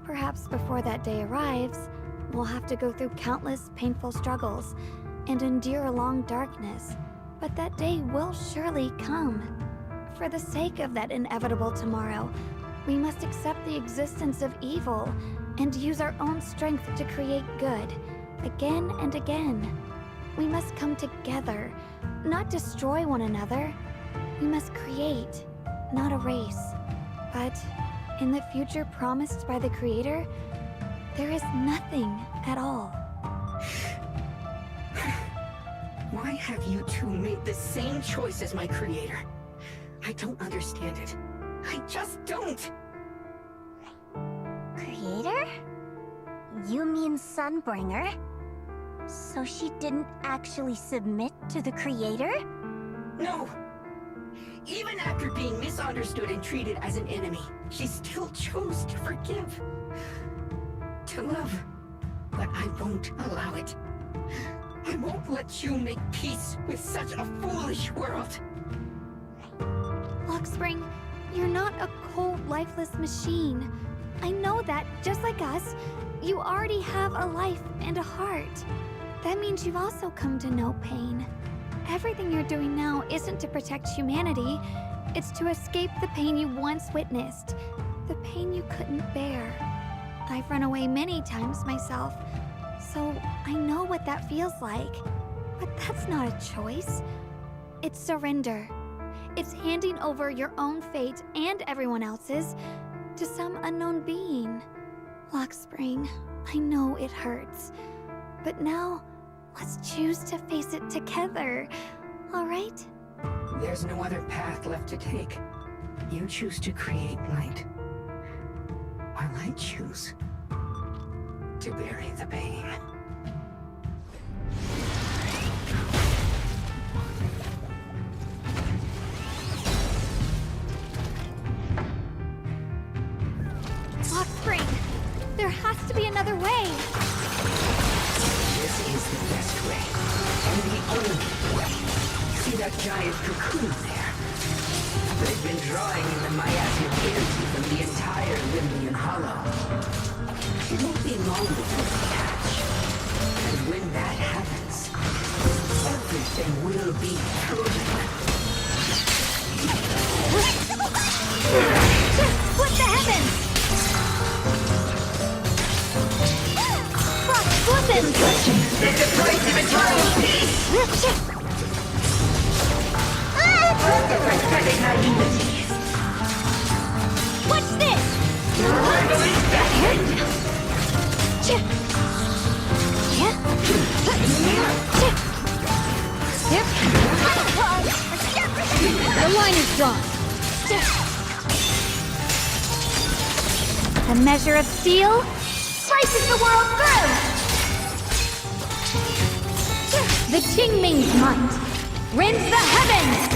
Perhaps before that day arrives, we'll have to go through countless painful struggles and endure a long darkness. But that day will surely come. For the sake of that inevitable tomorrow, we must accept the existence of evil and use our own strength to create good, again and again. We must come together, not destroy one another. We must create, not erase. But in the future promised by the Creator, there is nothing at all. Why have you two made the same choice as my Creator? I don't understand it. I just don't! Creator? You mean Sunbringer? So she didn't actually submit to the Creator? No! Even after being misunderstood and treated as an enemy, she still chose to forgive. To love. But I won't allow it. I won't let you make peace with such a foolish world. Lockspring, you're not a cold, lifeless machine. I know that, just like us, you already have a life and a heart. That means you've also come to know pain. Everything you're doing now isn't to protect humanity. It's to escape the pain you once witnessed. The pain you couldn't bear. I've run away many times myself, so I know what that feels like. But that's not a choice. It's surrender. It's handing over your own fate and everyone else's to some unknown being. Lockspring, I know it hurts. But now, let's choose to face it together, all right? There's no other path left to take. You choose to create light, while I choose to bury the pain. Lockspring, there has to be another way. This is the best way, and the only way. See that giant cocoon there? They've been drawing in the miasmic energy from the entire Limbian Hollow. It won't be long before they hatch. And when that happens, everything will be proven. Split the heavens! Listen! It's the price of eternal peace! The pathetic naivety. What's this? Riddling second! line is drawn. The measure of steel slices the world through. The Qingming's might rends the heavens.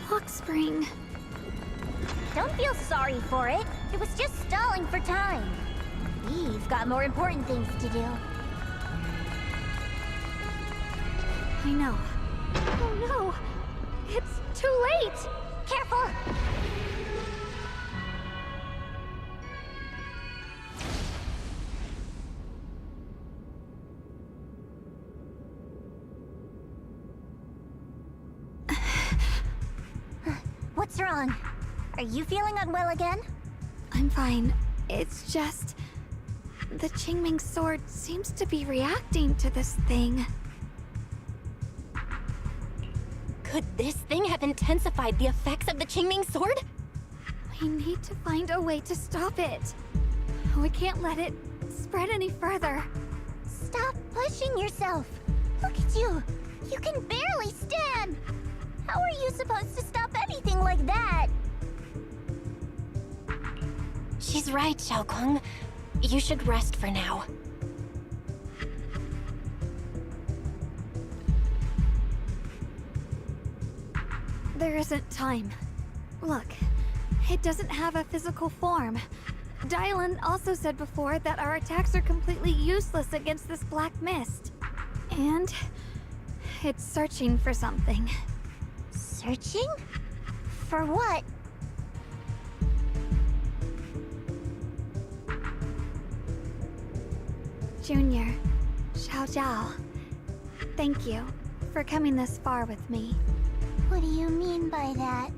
Hawk Spring. Don't feel sorry for it. It was just stalling for time. We've got more important things to do. I know. Oh no! It's too late! Careful! What's wrong? Are you feeling unwell again? I'm fine. It's just... the Qingming sword seems to be reacting to this thing. Could this thing have intensified the effects of the Qingming sword? We need to find a way to stop it. We can't let it spread any further. Stop pushing yourself. Look at you. You can barely stand. How are you supposed to stop anything like that? She's right, Xiaoguang. You should rest for now. There isn't time. Look, it doesn't have a physical form. Dylan also said before that our attacks are completely useless against this black mist. And it's searching for something. Searching? For what? Junior, Xiao Zhao, thank you for coming this far with me. What do you mean by that?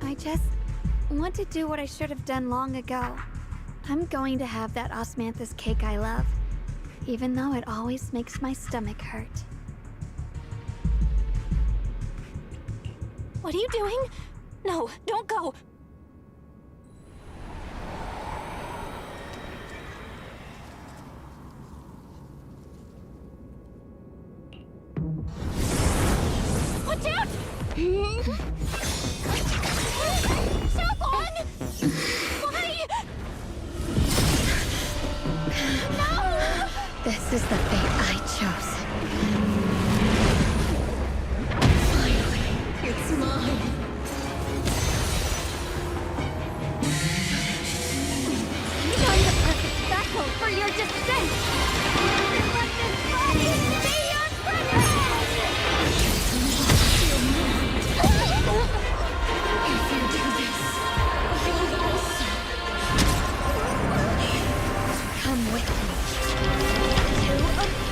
I just want to do what I should have done long ago. I'm going to have that osmanthus cake I love, even though it always makes my stomach hurt. What are you doing? No, don't go. Watch out! Xiaoguang! Why? No! This is the fate I chose. It's mine. I'm the perfect vessel for your descent! Let this body be your presence! If you do this, you'll also come with me to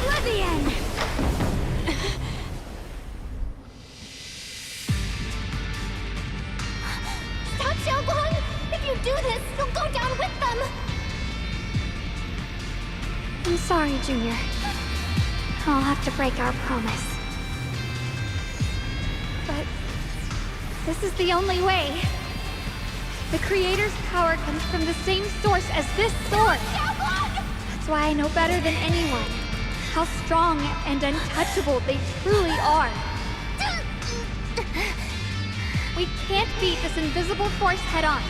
oblivion! Stop, Xiaoguang! If you do this, you'll go down with them! I'm sorry, Junior. I'll have to break our promise. But this is the only way. The Creator's power comes from the same source as this sword. That's why I know better than anyone how strong and untouchable they truly are. We can't beat this invisible force head-on.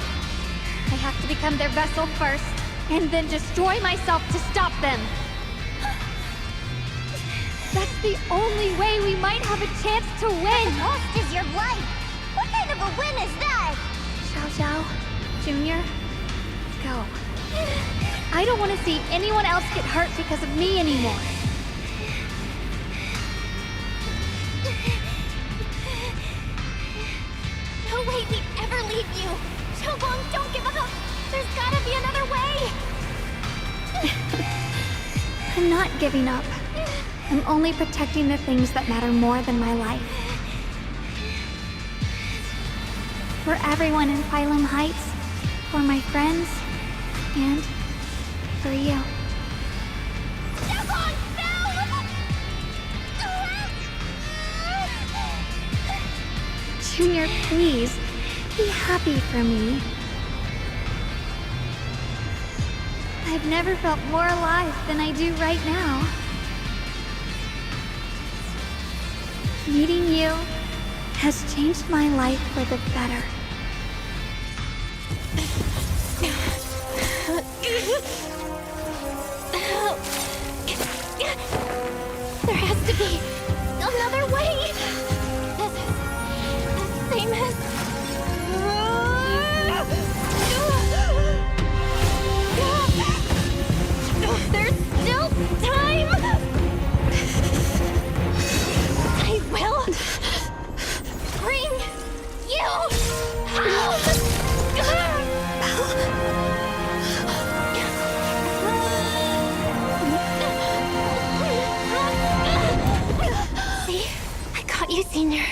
I have to become their vessel first, and then destroy myself to stop them. That's the only way we might have a chance to win. The cost is your life. What kind of a win is that? Xiao Zhao, Junior, go. I don't want to see anyone else get hurt because of me anymore. No way we'd ever leave you. Xiaoguang, don't give up. There's gotta be another way. I'm not giving up. I'm only protecting the things that matter more than my life. For everyone in Phylum Heights, for my friends, and for you. Junior, please, be happy for me. I've never felt more alive than I do right now. Meeting you has changed my life for the better. There has to be another way. This is the same as... There's still time. I will bring you home. See? I caught you, Senior.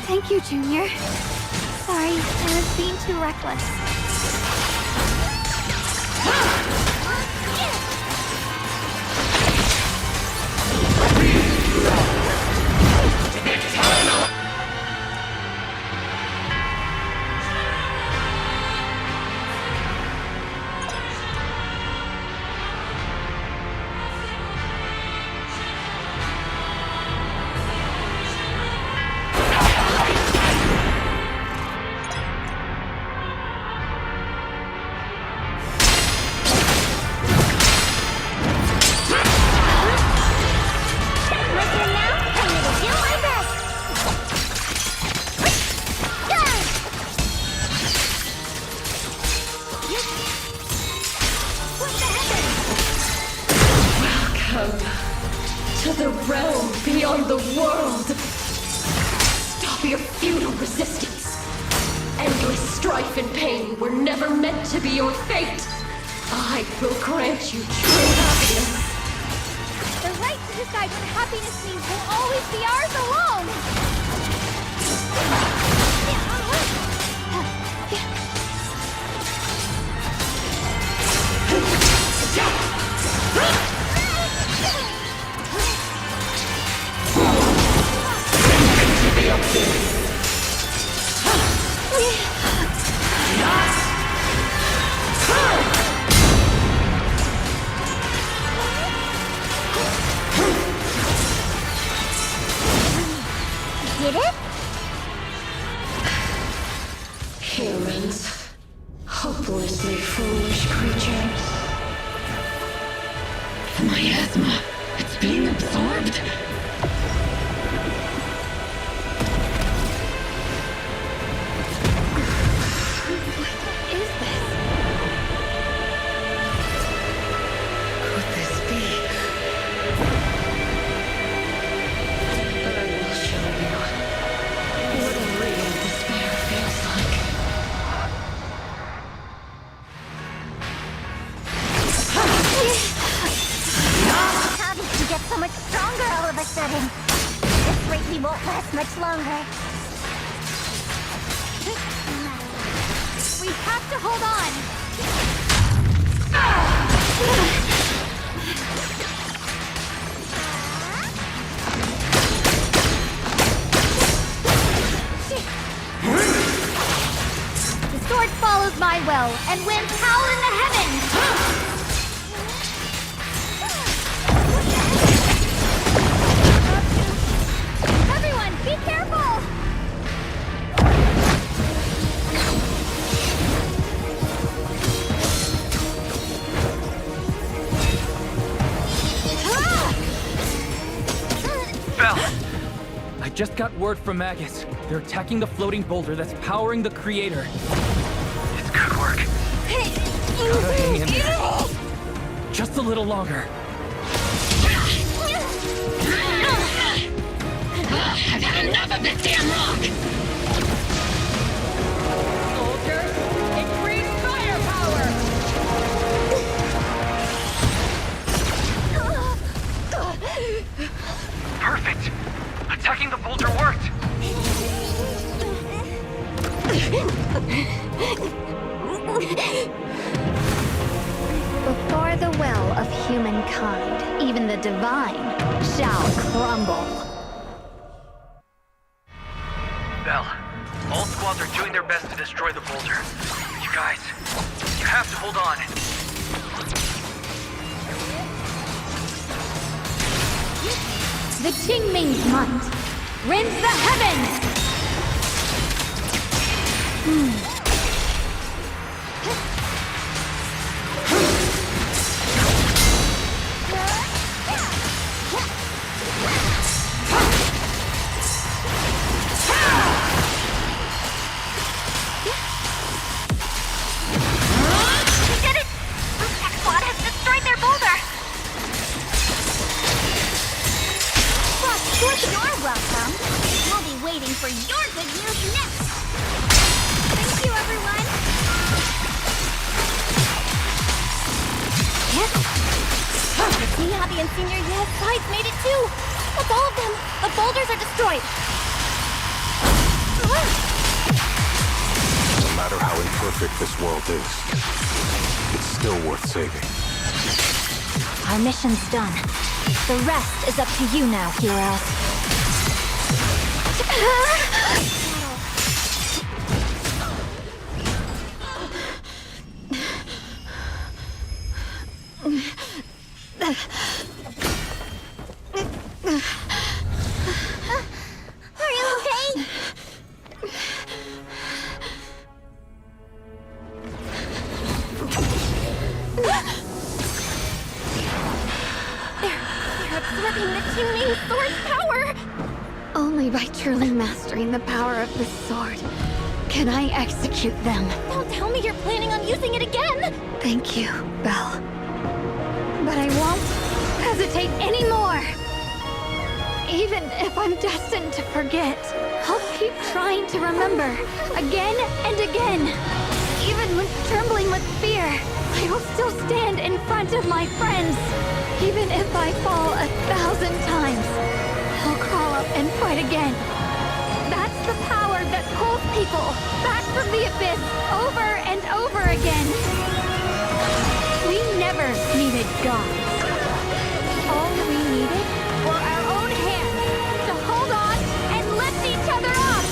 Thank you, Junior. Sorry, I was being too reckless. To the realm beyond the world! Stop your futile resistance! Endless strife and pain were never meant to be your fate! I will grant you true happiness! The right to decide what happiness means will always be ours alone! Did it? Humans. Hopelessly foolish creatures. The miasma. It's being absorbed. Much longer. We have to hold on. The sword follows my will and wins power in the heavens. Everyone, be careful! I just got word from Magus. They're attacking the floating boulder that's powering the creator. It's good work. Gotta hang in there. Just a little longer. I've had enough of this damn rock! Soldiers, increase firepower! Perfect! Attacking the boulder worked! Before the will of humankind, even the divine shall crumble. Bell, all squads are doing their best to destroy the boulder. You guys, you have to hold on. The Qingming's might rends the heavens! You're welcome. We'll be waiting for your good news next. Thank you, everyone. Yes. See, Abby and Senior Yes sides made it too. That's all of them. The boulders are destroyed. No matter how imperfect this world is, it's still worth saving. Our mission's done. The rest is up to you now, heroes. Are you okay? They're absorbing the Qingming sword's power! Only by truly mastering the power of this sword can I execute them. Don't tell me you're planning on using it again! Thank you, Belle. But I won't hesitate anymore. Even if I'm destined to forget, I'll keep trying to remember, again and again. Even when trembling with fear, I will still stand in front of my friends. Even if I fall 1,000 times, I'll crawl up and fight again. That's the power that pulls people back from the abyss over and over again. We never needed gods. All we needed were our own hands to hold on and lift each other up.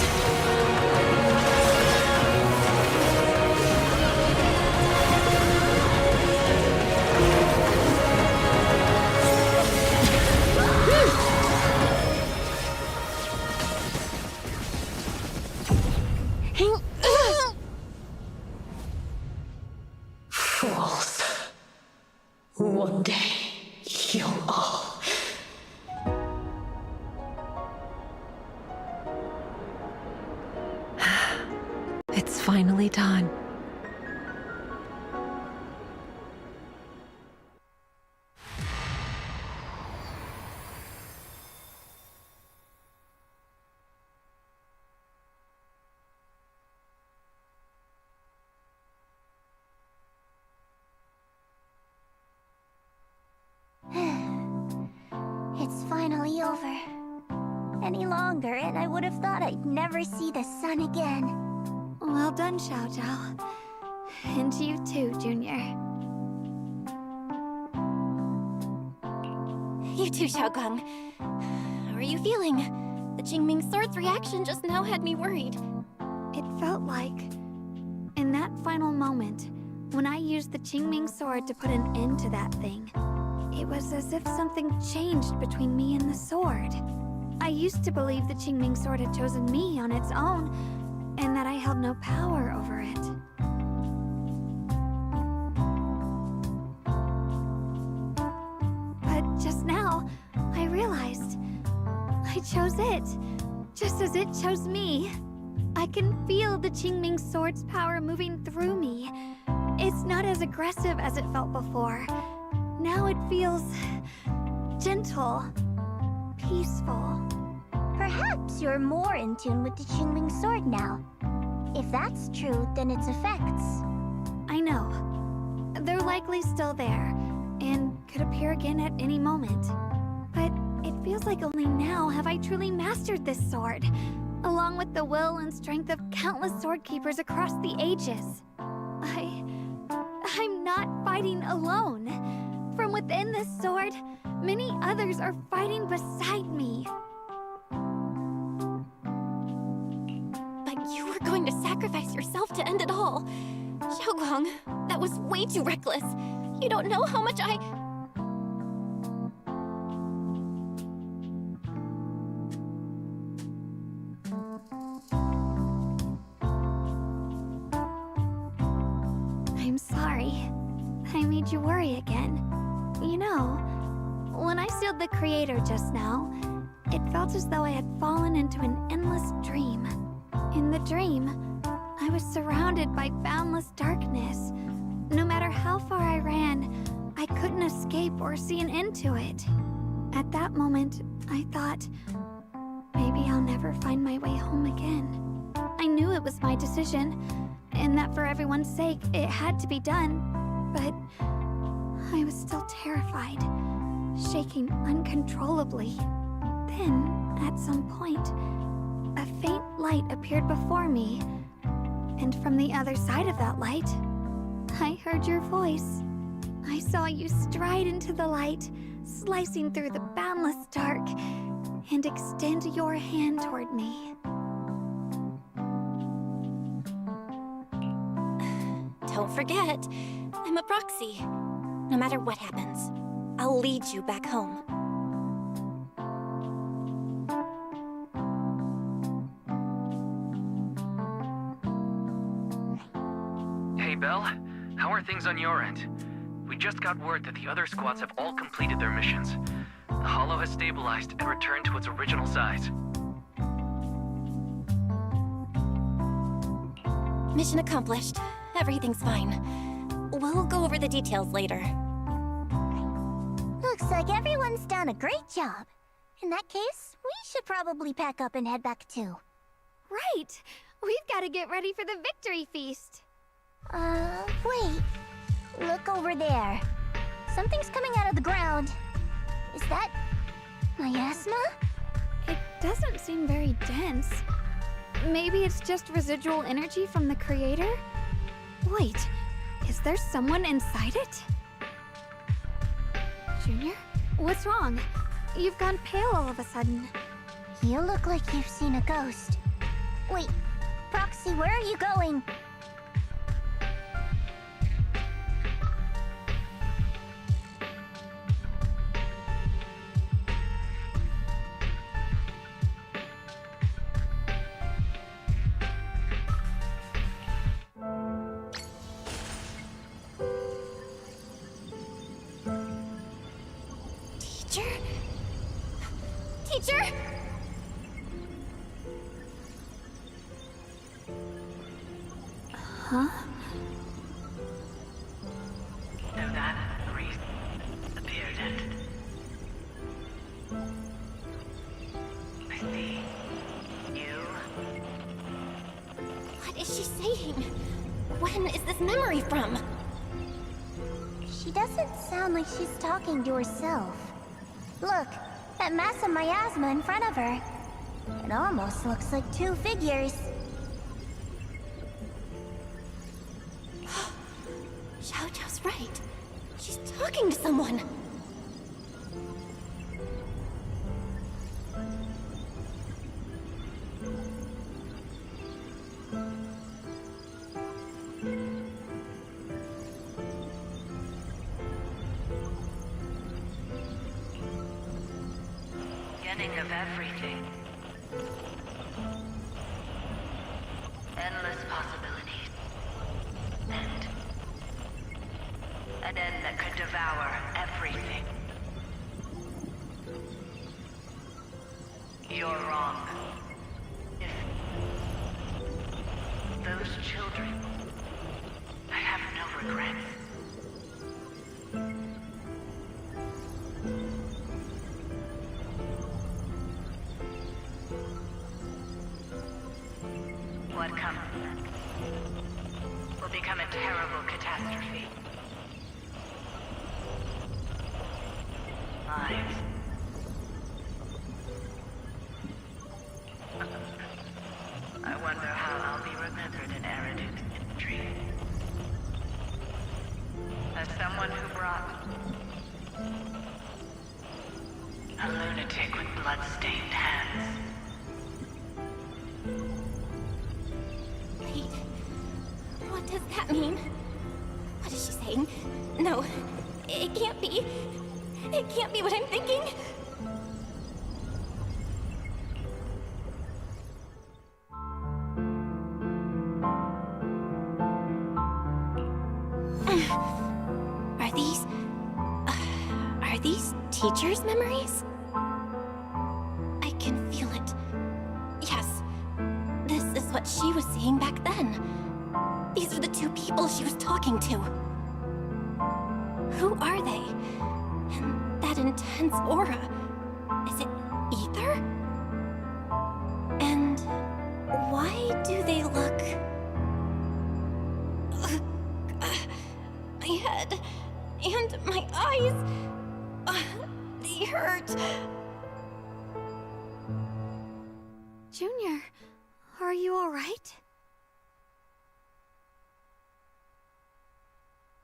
Fools. One day, you'll all... It's finally done. It's finally over. Any longer, and I would have thought I'd never see the sun again. Well done, Xiao Zhao. And to you too, Junior. You too, Shunguang. How are you feeling? The Qingming sword's reaction just now had me worried. It felt like, in that final moment, when I used the Qingming sword to put an end to that thing, it was as if something changed between me and the sword. I used to believe the Qingming sword had chosen me on its own, and that I held no power over it. But just now, I realized I chose it just as it chose me. I can feel the Qingming sword's power moving through me. It's not as aggressive as it felt before. Now it feels gentle, peaceful. Perhaps you're more in tune with the Qingming sword now. If that's true, then its effects. I know. They're likely still there, and could appear again at any moment. But it feels like only now have I truly mastered this sword, along with the will and strength of countless sword keepers across the ages. I'm not fighting alone. From within this sword, many others are fighting beside me. But you were going to sacrifice yourself to end it all. Shunguang, that was way too reckless. You don't know how much I'm sorry. I made you worry again. You know, when I sealed the Creator just now, it felt as though I had fallen into an endless dream. In the dream, I was surrounded by boundless darkness. No matter how far I ran, I couldn't escape or see an end to it. At that moment, I thought, maybe I'll never find my way home again. I knew it was my decision, and that for everyone's sake, it had to be done. But I was still terrified, shaking uncontrollably. Then, at some point, a faint light appeared before me, and from the other side of that light, I heard your voice. I saw you stride into the light, slicing through the boundless dark, and extend your hand toward me. Don't forget, I'm a proxy. No matter what happens, I'll lead you back home. Hey, Belle. How are things on your end? We just got word that the other squads have all completed their missions. The Hollow has stabilized and returned to its original size. Mission accomplished. Everything's fine. We'll go over the details later. Looks like everyone's done a great job. In that case, we should probably pack up and head back too. Right! We've got to get ready for the victory feast. Wait. Look over there. Something's coming out of the ground. Is that miasma? It doesn't seem very dense. Maybe it's just residual energy from the Creator? Wait, is there someone inside it? Junior? What's wrong? You've gone pale all of a sudden. You look like you've seen a ghost. Wait, Proxy, where are you going? Teacher? Huh? So that priest appeared and... I see. You... What is she saying? When is this memory from? She doesn't sound like she's talking to herself. Look, that mass of miasma in front of her. It almost looks like two figures. Xiaojiao's right. She's talking to someone. Beginning of everything. Endless possibilities. An end that could devour everything. You're wrong. those children. I have no regrets. What comes will become a terrible catastrophe. Lives. I wonder how I'll be remembered in Eridu's history. As someone who brought a lunatic with blood-stained hands. Wait, what does that mean? What is she saying? No, it can't be. It can't be what I'm thinking. Are these teachers' memories? I can feel it. Yes, this is what she was seeing back then. These are the two people she was talking to. Who are they? And that intense aura. Is it ether? And why do they look... my head and my eyes... they hurt. Junior, are you alright?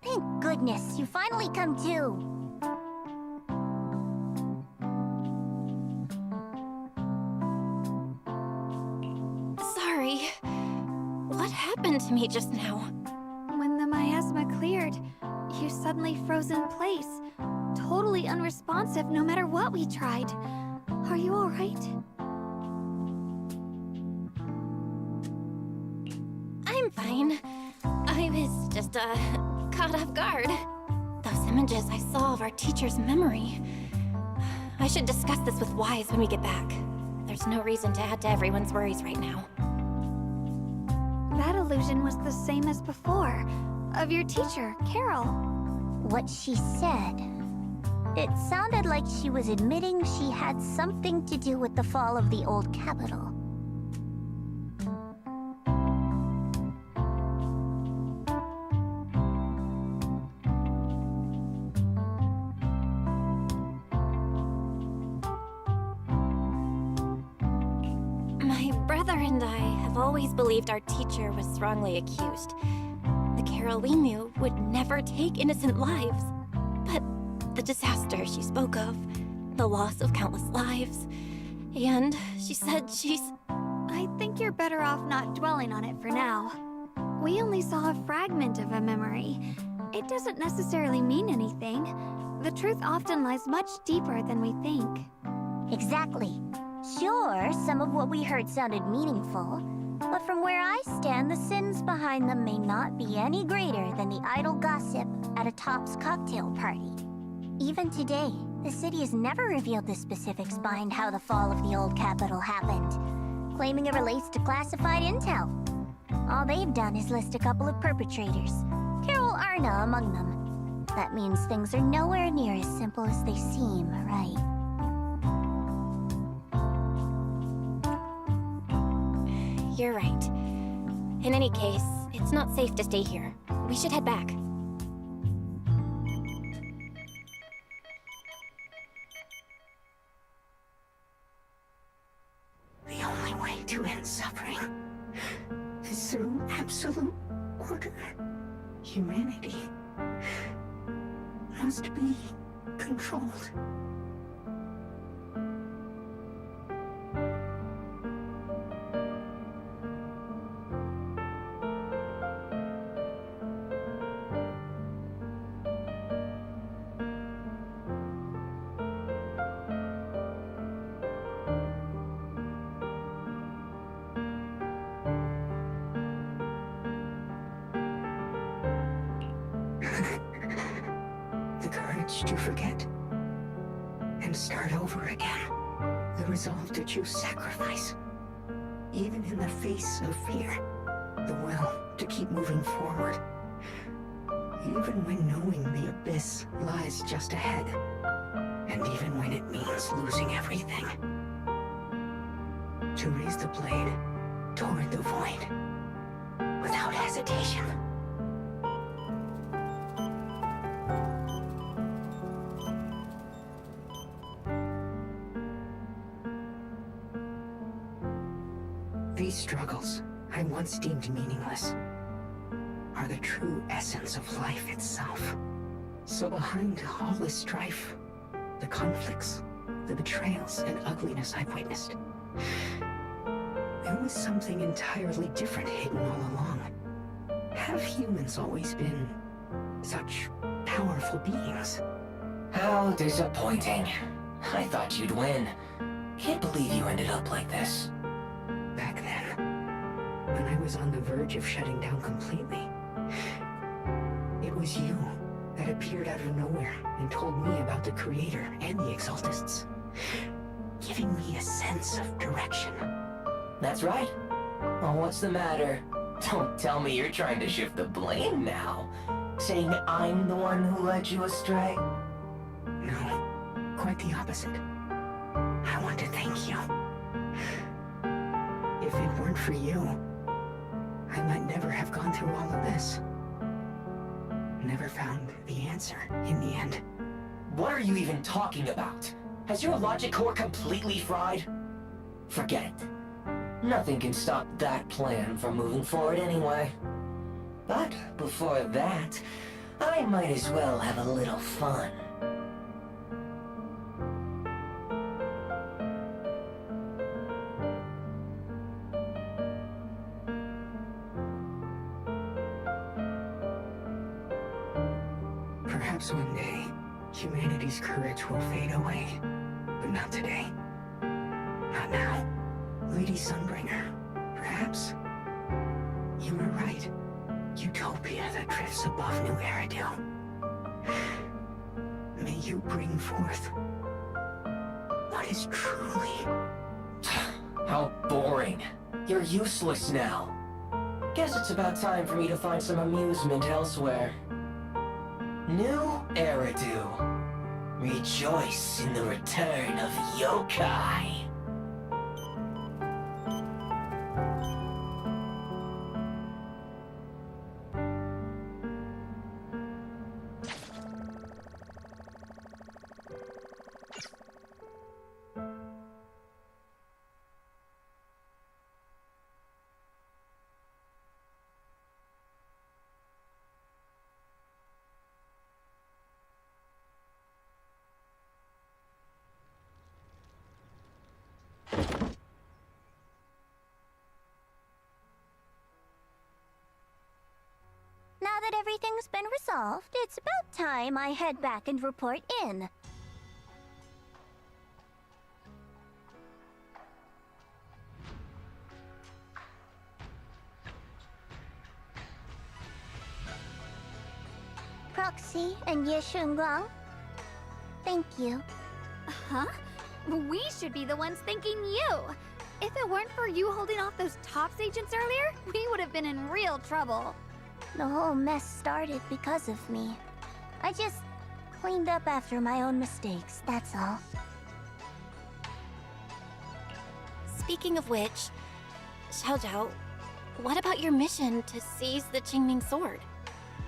Thank goodness, you finally come to. Sorry. What happened to me just now? When the miasma cleared, you suddenly froze in place. Totally unresponsive no matter what we tried. Are you alright? I'm fine. I was just, caught off guard. Those images I saw of our teacher's memory. I should discuss this with Wise when we get back. There's no reason to add to everyone's worries right now. That illusion was the same as before. Of your teacher, Carol. What she said. It sounded like she was admitting she had something to do with the fall of the old capital. My brother and I have always believed our teacher was wrongly accused. The Carol we knew would never take innocent lives. But the disaster she spoke of, the loss of countless lives, and she said she's... I think you're better off not dwelling on it for now. We only saw a fragment of a memory. It doesn't necessarily mean anything. The truth often lies much deeper than we think. Exactly. Sure, some of what we heard sounded meaningful, but from where I stand, the sins behind them may not be any greater than the idle gossip at a Top's cocktail party. Even today, the city has never revealed the specifics behind how the fall of the old capital happened, claiming it relates to classified intel. All they've done is list a couple of perpetrators, Carol Arna among them. That means things are nowhere near as simple as they seem, right? You're right. In any case, it's not safe to stay here. We should head back. The only way to end suffering is through absolute order. Humanity must be controlled. The courage to forget and start over again. The resolve to choose sacrifice, even in the face of fear. the will to keep moving forward. Even when knowing the abyss lies just ahead. And even when it means losing everything. To raise the blade toward the void. Without hesitation. These struggles, I once deemed meaningless, are the true essence of life itself. So behind all this strife, the conflicts, the betrayals and ugliness I've witnessed, there was something entirely different hidden all along. Have humans always been such powerful beings? How disappointing. I thought you'd win. Can't believe you ended up like this. Back then, when I was on the verge of shutting down completely, it was you that appeared out of nowhere and told me about the Creator and the Exaltists, giving me a sense of direction. That's right. Oh, what's the matter? Don't tell me you're trying to shift the blame now. Saying I'm the one who led you astray? No, quite the opposite. I want to thank you. If it weren't for you, I might never have gone through all of this. Never found the answer in the end. What are you even talking about? Has your logic core completely fried? Forget it. Nothing can stop that plan from moving forward anyway. But before that, I might as well have a little fun. Perhaps one day, humanity's courage will fade away. But not today. Not now. Lady Sunbringer, perhaps you were right. Utopia that drifts above New Eridu. May you bring forth what is truly... How boring. You're useless now. Guess it's about time for me to find some amusement elsewhere. New Eridu. Rejoice in the return of yokai. Now that everything's been resolved, it's about time I head back and report in. Proxy and Ye Shunguang, thank you. Huh? We should be the ones thanking you. If it weren't for you holding off those TOPS agents earlier, we would have been in real trouble. The whole mess started because of me. I just cleaned up after my own mistakes, that's all. Speaking of which, Xiaojiao, what about your mission to seize the Qingming sword?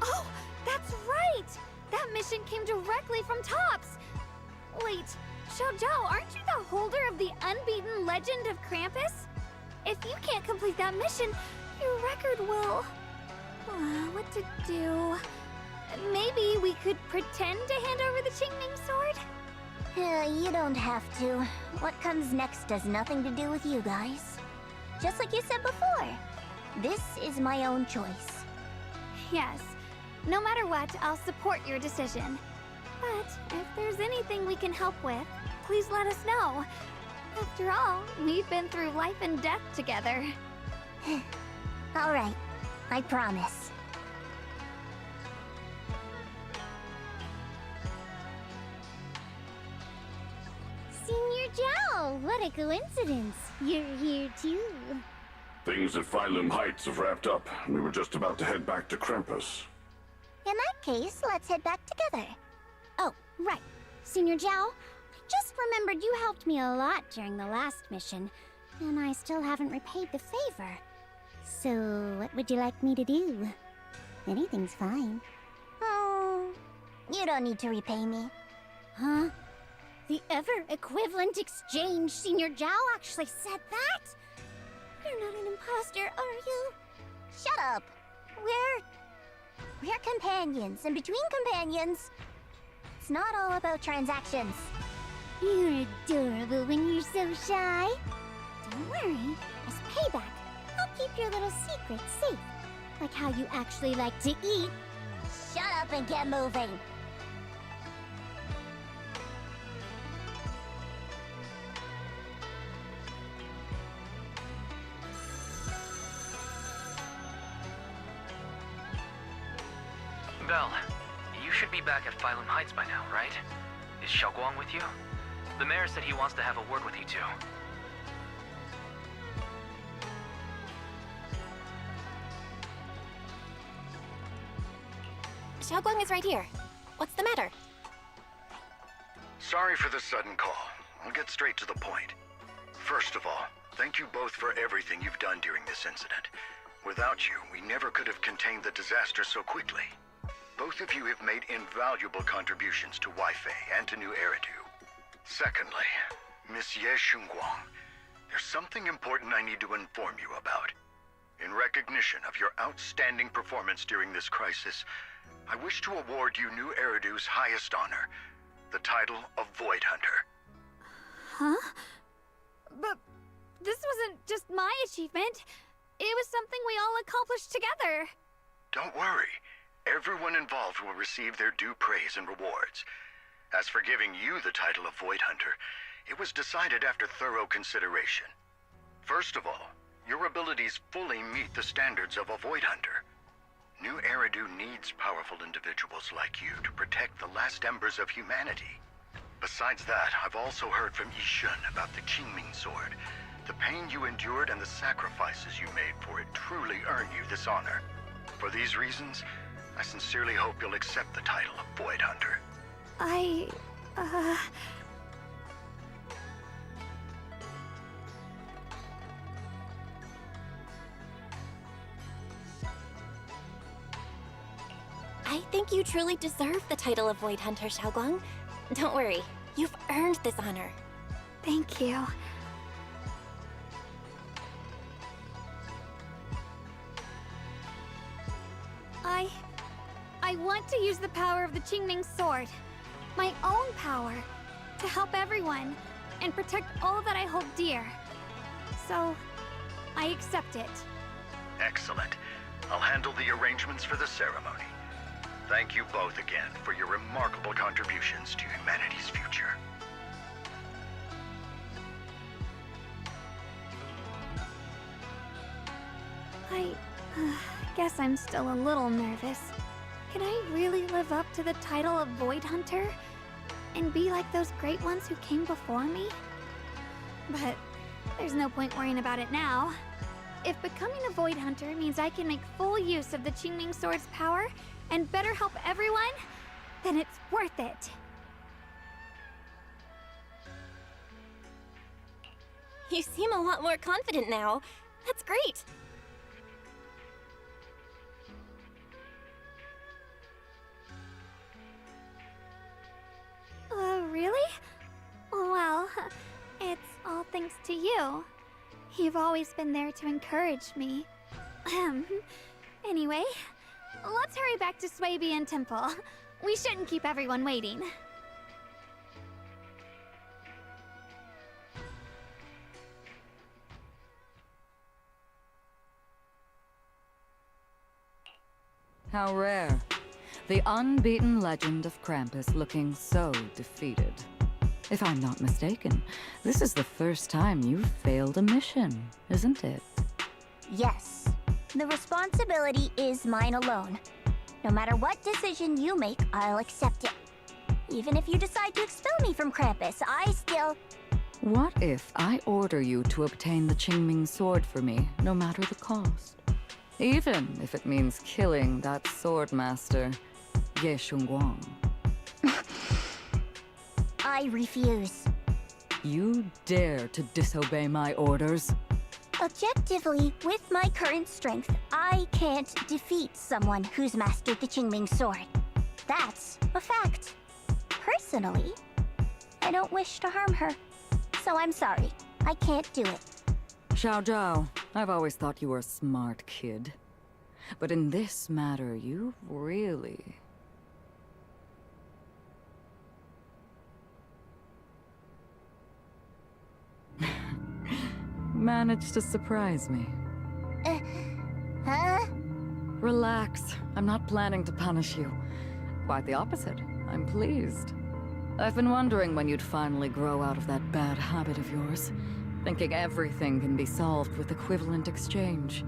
Oh, that's right! That mission came directly from TOPS! Wait, Xiaojiao, aren't you the holder of the unbeaten legend of Krampus? If you can't complete that mission, your record will... what to do? Maybe we could pretend to hand over the Qingming sword? You don't have to. What comes next has nothing to do with you guys. Just like you said before, this is my own choice. Yes. No matter what, I'll support your decision. But if there's anything we can help with, please let us know. After all, we've been through life and death together. All right. I promise. Senior Zhao, what a coincidence. You're here too. Things at Phylum Heights have wrapped up. We were just about to head back to Krampus. In that case, let's head back together. Oh, right. Senior Zhao, just remembered you helped me a lot during the last mission, and I still haven't repaid the favor. So, what would you like me to do? Anything's fine. Oh, you don't need to repay me. Huh? The ever-equivalent exchange, Senior Zhao actually said that? You're not an imposter, are you? Shut up. We're companions, and between companions, it's not all about transactions. You're adorable when you're so shy. Don't worry, as payback, I'll keep your little secrets safe. Like how you actually like to eat. Shut up and get moving. Belle, you should be back at Phylum Heights by now, right? Is Shunguang with you? The mayor said he wants to have a word with you two. Shunguang is right here. What's the matter? Sorry for the sudden call. I'll get straight to the point. First of all, thank you both for everything you've done during this incident. Without you, we never could have contained the disaster so quickly. Both of you have made invaluable contributions to Wi-Fi and to New Eridu. Secondly, Miss Ye Shunguang, there's something important I need to inform you about. In recognition of your outstanding performance during this crisis, I wish to award you New Eridu's highest honor, the title of Void Hunter. Huh? But this wasn't just my achievement. It was something we all accomplished together. Don't worry. Everyone involved will receive their due praise and rewards. As for giving you the title of Void Hunter, it was decided after thorough consideration. First of all, your abilities fully meet the standards of a Void Hunter. New Eridu needs powerful individuals like you to protect the last embers of humanity. Besides that, I've also heard from Ye Shun about the Qingming sword. The pain you endured and the sacrifices you made for it truly earn you this honor. For these reasons, I sincerely hope you'll accept the title of Void Hunter. I think you truly deserve the title of Void Hunter, Shunguang. Don't worry, you've earned this honor. Thank you. I want to use the power of the Qingming sword, my own power, to help everyone and protect all that I hold dear. So, I accept it. Excellent. I'll handle the arrangements for the ceremony. Thank you both again for your remarkable contributions to humanity's future. I guess I'm still a little nervous. Can I really live up to the title of Void Hunter? And be like those great ones who came before me? But there's no point worrying about it now. If becoming a Void Hunter means I can make full use of the Qingming sword's power and better help everyone, then it's worth it. You seem a lot more confident now. That's great. Really? Well, it's all thanks to you. You've always been there to encourage me. Anyway, let's hurry back to Swabian Temple. We shouldn't keep everyone waiting. How rare. The unbeaten legend of Krampus looking so defeated. If I'm not mistaken, this is the first time you've failed a mission, isn't it? Yes. The responsibility is mine alone. No matter what decision you make, I'll accept it. Even if you decide to expel me from Krampus, I still... What if I order you to obtain the Qingming sword for me, no matter the cost? Even if it means killing that sword master, Ye Shunguang. I refuse. You dare to disobey my orders? Objectively, with my current strength, I can't defeat someone who's mastered the Qingming sword. That's a fact. Personally, I don't wish to harm her. So I'm sorry, I can't do it. Xiao Zhao, I've always thought you were a smart kid. But in this matter, you really... managed to surprise me. Huh? Relax. I'm not planning to punish you. Quite the opposite. I'm pleased. I've been wondering when you'd finally grow out of that bad habit of yours. Thinking everything can be solved with equivalent exchange.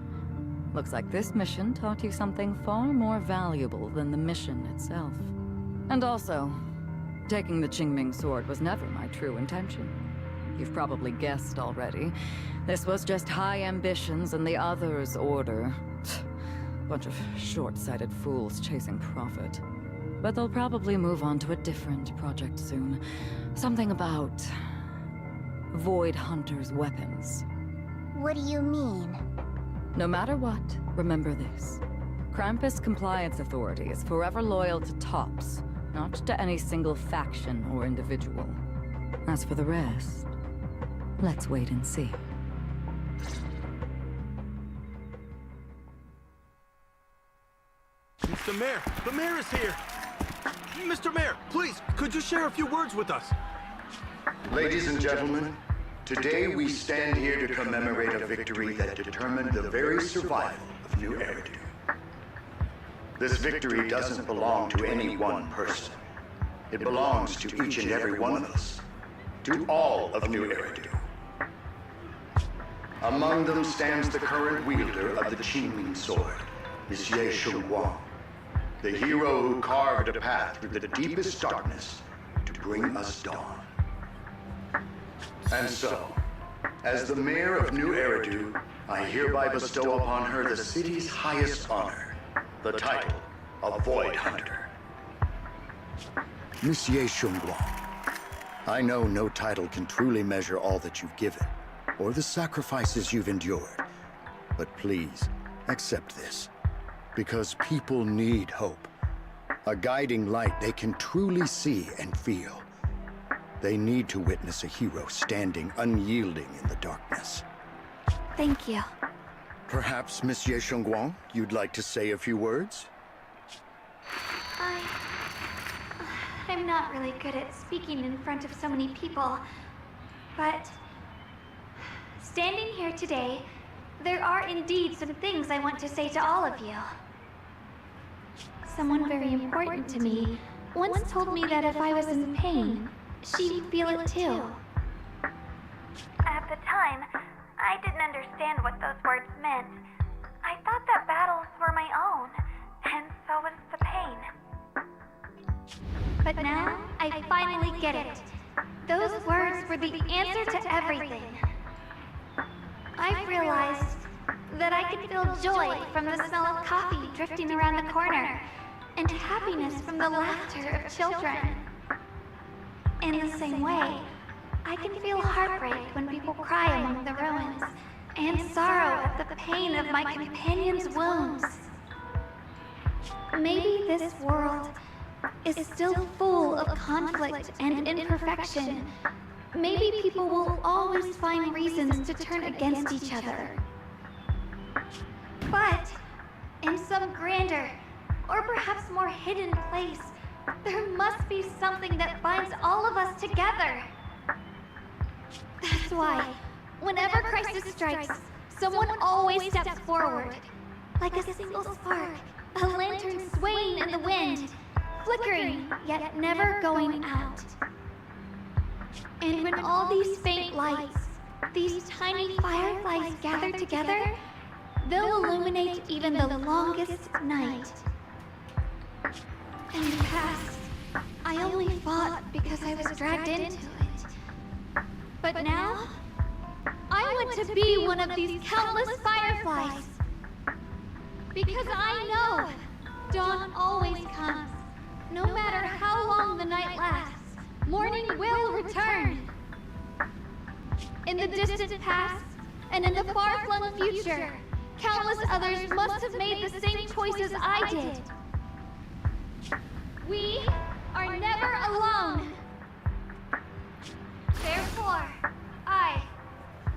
Looks like this mission taught you something far more valuable than the mission itself. And also, taking the Qingming sword was never my true intention. You've probably guessed already. This was just high ambitions and the others' order. Bunch of short-sighted fools chasing profit. But they'll probably move on to a different project soon. Something about... Void Hunter's weapons. What do you mean? No matter what, remember this. Krampus Compliance Authority is forever loyal to TOPS, not to any single faction or individual. As for the rest, let's wait and see. Mr. Mayor! The mayor is here! Mr. Mayor, please, could you share a few words with us? Ladies and gentlemen, today we stand here to commemorate a victory that determined the very survival of New Eridu. This victory doesn't belong to any one person. It belongs to each and every one of us. To all of New Eridu. Among them stands the current wielder of the Qingming sword, Ye Shunguang, the hero who carved a path through the deepest darkness to bring us dawn. And so, as the mayor of New Eridu, I hereby bestow upon her the city's highest honor, the title of Void Hunter. Miss Ye Shunguang, I know no title can truly measure all that you've given, or the sacrifices you've endured. But please, accept this. Because people need hope. A guiding light they can truly see and feel. They need to witness a hero standing unyielding in the darkness. Thank you. Perhaps, Miss Ye Shunguang, you'd like to say a few words? I'm not really good at speaking in front of so many people, but standing here today, there are indeed some things I want to say to all of you. Someone very important to me once told me that if I was in pain, she'd feel it too. At the time, I didn't understand what those words meant. I thought that battles were my own, and so was the pain. But now, I finally get it. Those words were the answer to everything. I've realized that I can feel joy from the smell of coffee drifting around the corner, and happiness from the laughter of children. In the same way, I can feel heartbreak when people cry among the ruins, and sorrow at the pain of my companion's wounds. Maybe this world is still full of conflict and imperfection. Maybe people will always find reasons to turn against each other. But in some grander, or perhaps more hidden place, there must be something that binds all of us together. That's why, whenever crisis strikes, someone always steps forward. Like a single spark, a lantern swaying in the wind, flickering, yet never going out. And when all these faint lights, these tiny fireflies gather together, they'll illuminate even the longest night. In the past, I only fought because I was dragged into it. But now, I want to be one of these countless fireflies. Because I know dawn always comes. No matter how long the night lasts, morning will return. In the distant past, and in the far-flung future, countless others must have made the same choices I did. We are never alone. Therefore, I,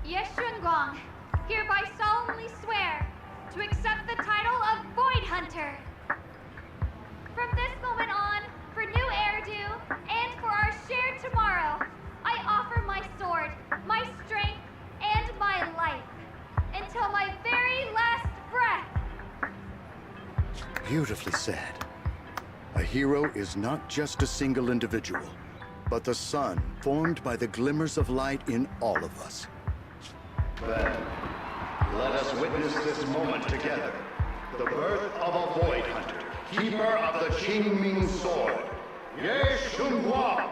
Ye Shunguang, hereby solemnly swear to accept the title of Void Hunter. From this moment on, for new Eridu, and for our shared tomorrow, I offer my sword, my strength, and my life, until my very last breath. Beautifully said. A hero is not just a single individual, but the sun formed by the glimmers of light in all of us. Then, let us witness this moment together. The birth of a Void Hunter, keeper of the Qingming Sword, Ye Shunguang.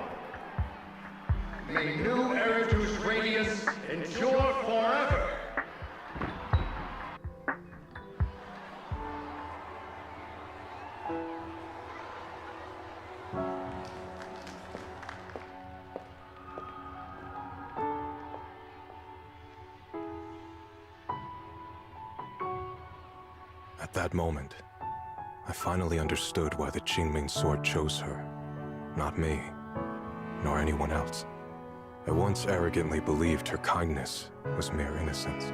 May new Eridu's radiance endure forever. At that moment, I finally understood why the Qingming sword chose her. Not me, nor anyone else. I once arrogantly believed her kindness was mere innocence.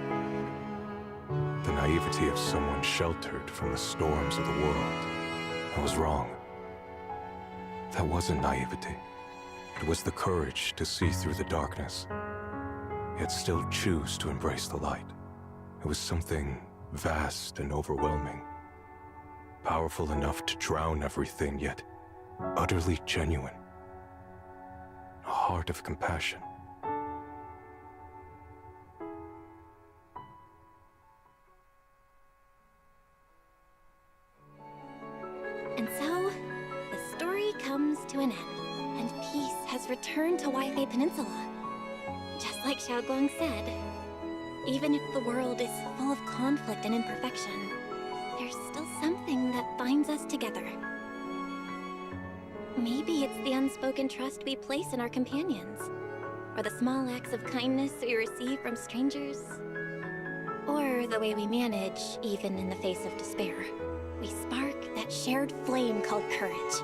The naivety of someone sheltered from the storms of the world. I was wrong. That wasn't naivety. It was the courage to see through the darkness, yet still choose to embrace the light. It was something vast and overwhelming. Powerful enough to drown everything, yet utterly genuine. A heart of compassion. And so, the story comes to an end, and peace has returned to Wi-Fi Peninsula. Just like Xiaoguang said, even if the world is full of conflict and imperfection, there's still something that binds us together. Maybe it's the unspoken trust we place in our companions, or the small acts of kindness we receive from strangers, or the way we manage, even in the face of despair. We spark that shared flame called courage.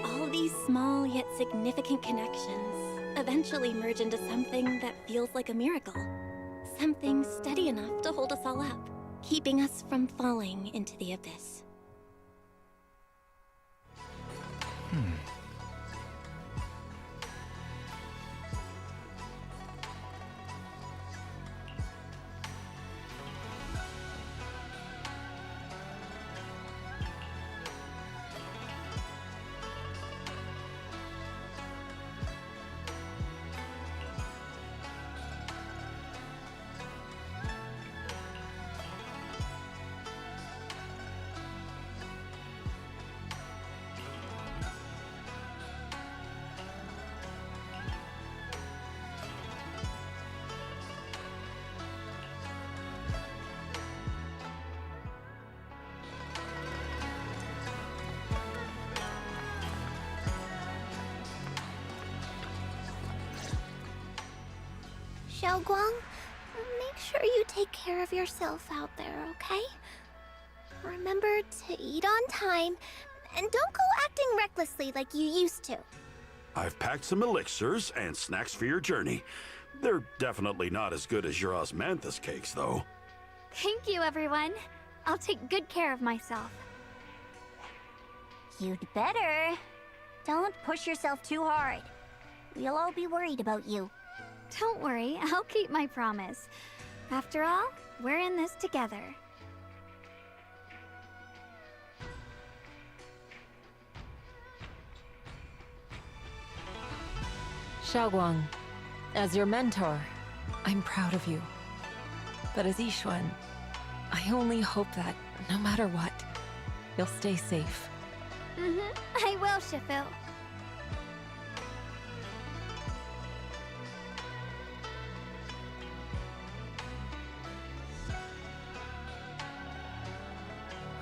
All these small yet significant connections eventually merge into something that feels like a miracle. Something steady enough to hold us all up, keeping us from falling into the abyss. Xiaoguang, make sure you take care of yourself out there, okay? Remember to eat on time, and don't go acting recklessly like you used to. I've packed some elixirs and snacks for your journey. They're definitely not as good as your osmanthus cakes, though. Thank you, everyone. I'll take good care of myself. You'd better. Don't push yourself too hard. We'll all be worried about you. Don't worry, I'll keep my promise. After all, we're in this together. Xiaoguang, as your mentor, I'm proud of you. But as Yixuan, I only hope that, no matter what, you'll stay safe. I will, Shifu.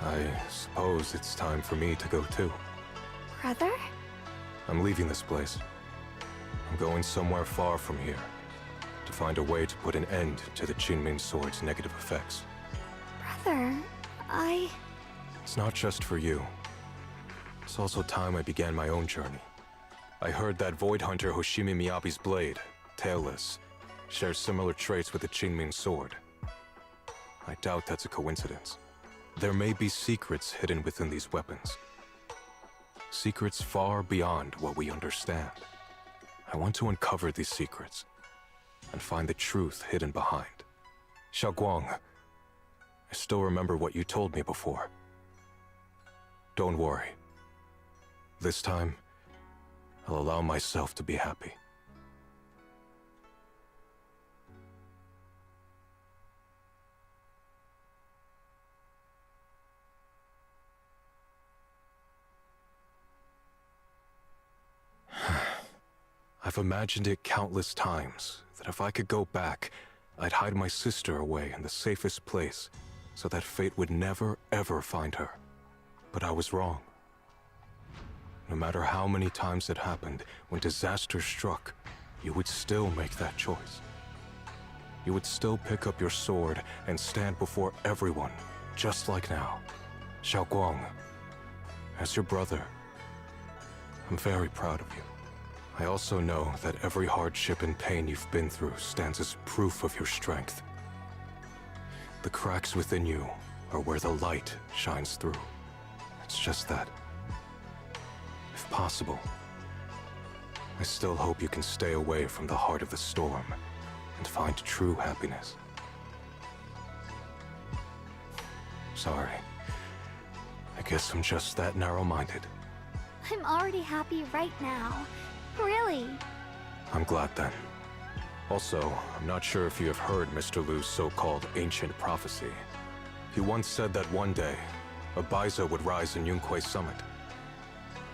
I suppose it's time for me to go too. Brother? I'm leaving this place. I'm going somewhere far from here, to find a way to put an end to the Qingming Sword's negative effects. Brother, It's not just for you. It's also time I began my own journey. I heard that Void Hunter Hoshimi Miyabi's blade, Tailless, shares similar traits with the Qingming Sword. I doubt that's a coincidence. There may be secrets hidden within these weapons. Secrets far beyond what we understand. I want to uncover these secrets and find the truth hidden behind. Xiaoguang, I still remember what you told me before. Don't worry. This time, I'll allow myself to be happy. I've imagined it countless times, that if I could go back, I'd hide my sister away in the safest place, so that fate would never, ever find her. But I was wrong. No matter how many times it happened, when disaster struck, you would still make that choice. You would still pick up your sword and stand before everyone, just like now. Xiaoguang, as your brother, I'm very proud of you. I also know that every hardship and pain you've been through stands as proof of your strength. The cracks within you are where the light shines through. It's just that, if possible, I still hope you can stay away from the heart of the storm and find true happiness. Sorry. I guess I'm just that narrow-minded. I'm already happy right now. Really? I'm glad then. Also, I'm not sure if you have heard Mr. Liu's so-called ancient prophecy. He once said that one day, a Baiza would rise in Yunquei Summit.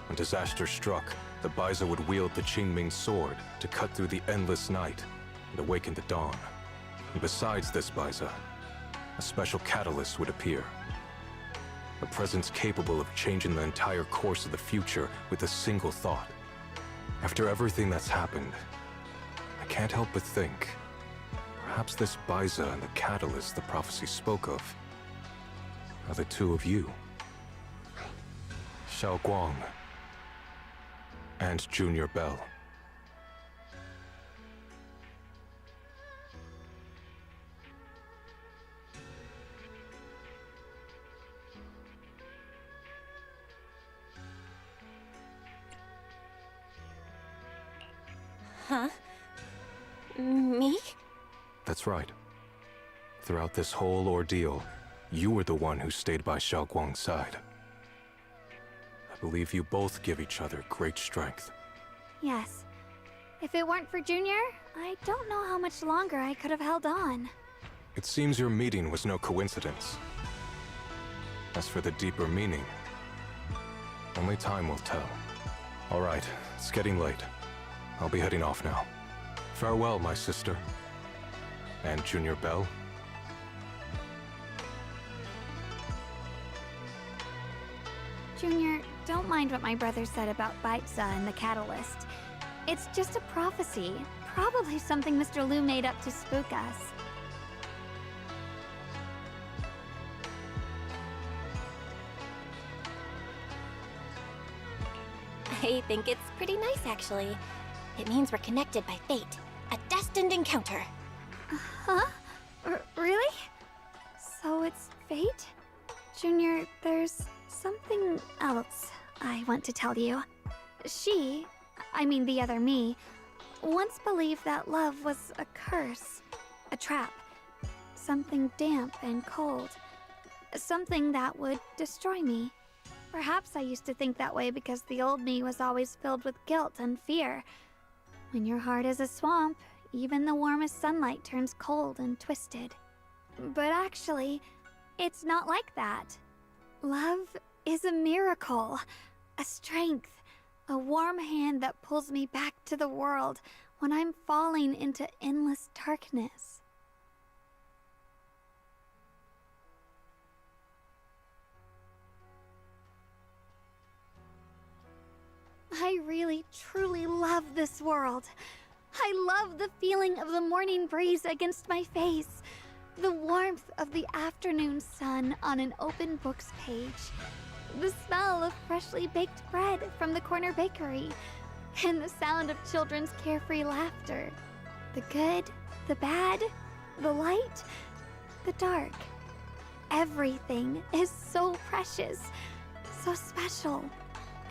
When disaster struck, the Baiza would wield the Qingming Sword to cut through the endless night and awaken the dawn. And besides this Baiza, a special catalyst would appear. A presence capable of changing the entire course of the future with a single thought. After everything that's happened, I can't help but think, perhaps this Baiza and the catalyst the prophecy spoke of are the two of you. Xiaoguang and Junior Bell. Huh? Me? That's right. Throughout this whole ordeal, you were the one who stayed by Xiaoguang's side. I believe you both give each other great strength. Yes. If it weren't for Junior, I don't know how much longer I could have held on. It seems your meeting was no coincidence. As for the deeper meaning, only time will tell. All right, it's getting late. I'll be heading off now. Farewell, my sister. And Junior Bell. Junior, don't mind what my brother said about Baiza and the catalyst. It's just a prophecy. Probably something Mr. Liu made up to spook us. I think it's pretty nice, actually. It means we're connected by fate. A destined encounter. Huh? Really? So it's fate? Junior, there's something else I want to tell you. I mean the other me, once believed that love was a curse, a trap, something damp and cold, something that would destroy me. Perhaps I used to think that way because the old me was always filled with guilt and fear. When your heart is a swamp, even the warmest sunlight turns cold and twisted. But actually, it's not like that. Love is a miracle, a strength, a warm hand that pulls me back to the world when I'm falling into endless darkness. I really, truly love this world. I love the feeling of the morning breeze against my face, the warmth of the afternoon sun on an open book's page, the smell of freshly baked bread from the corner bakery, and the sound of children's carefree laughter. The good, the bad, the light, the dark. Everything is so precious, so special.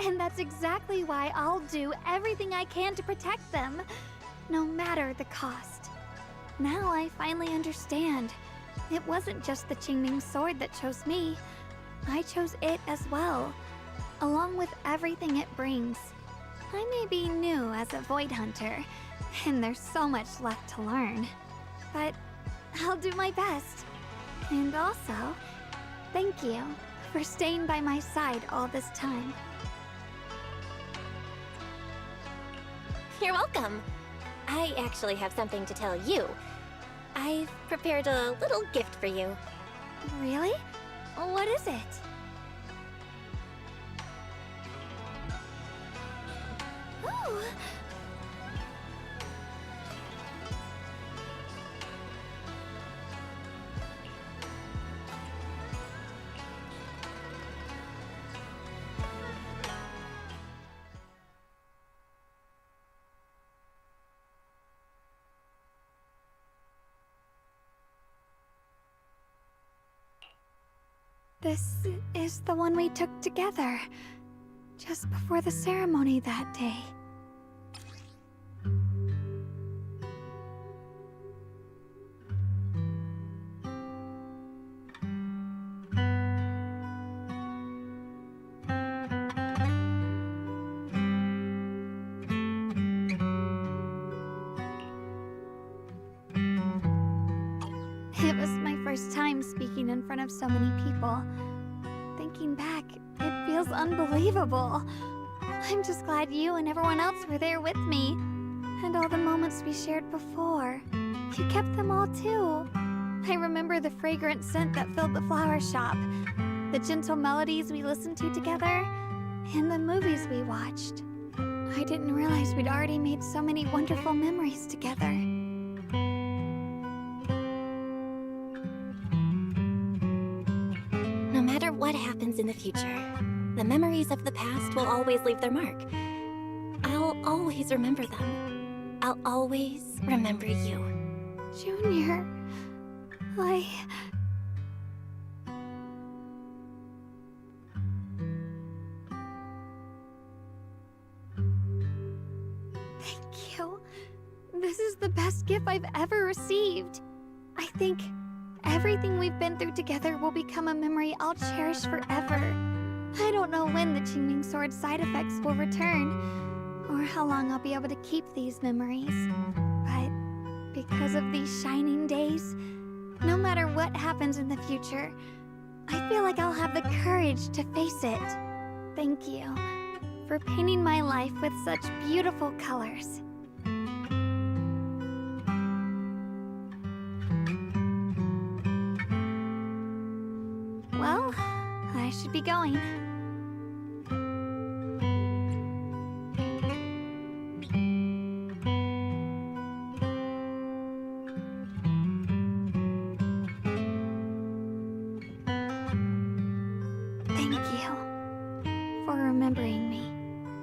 And that's exactly why I'll do everything I can to protect them, no matter the cost. Now I finally understand. It wasn't just the Qingming sword that chose me. I chose it as well, along with everything it brings. I may be new as a Void Hunter, and there's so much left to learn. But I'll do my best. And also, thank you for staying by my side all this time. You're welcome. I actually have something to tell you. I've prepared a little gift for you. Really? What is it? Ooh! This is the one we took together, just before the ceremony that day. It was my first time speaking in front of so many people. Thinking back, it feels unbelievable. I'm just glad you and everyone else were there with me. And all the moments we shared before. You kept them all too. I remember the fragrant scent that filled the flower shop, the gentle melodies we listened to together, and the movies we watched. I didn't realize we'd already made so many wonderful memories together. No matter what happens in the future, the memories of the past will always leave their mark. I'll always remember them. I'll always remember you. Junior, Thank you. This is the best gift I've ever received. I think everything we've been through together will become a memory I'll cherish forever. I don't know when the Qingming Sword side effects will return, or how long I'll be able to keep these memories. But because of these shining days, no matter what happens in the future, I feel like I'll have the courage to face it. Thank you for painting my life with such beautiful colors. Well, I should be going. Thank you for remembering me.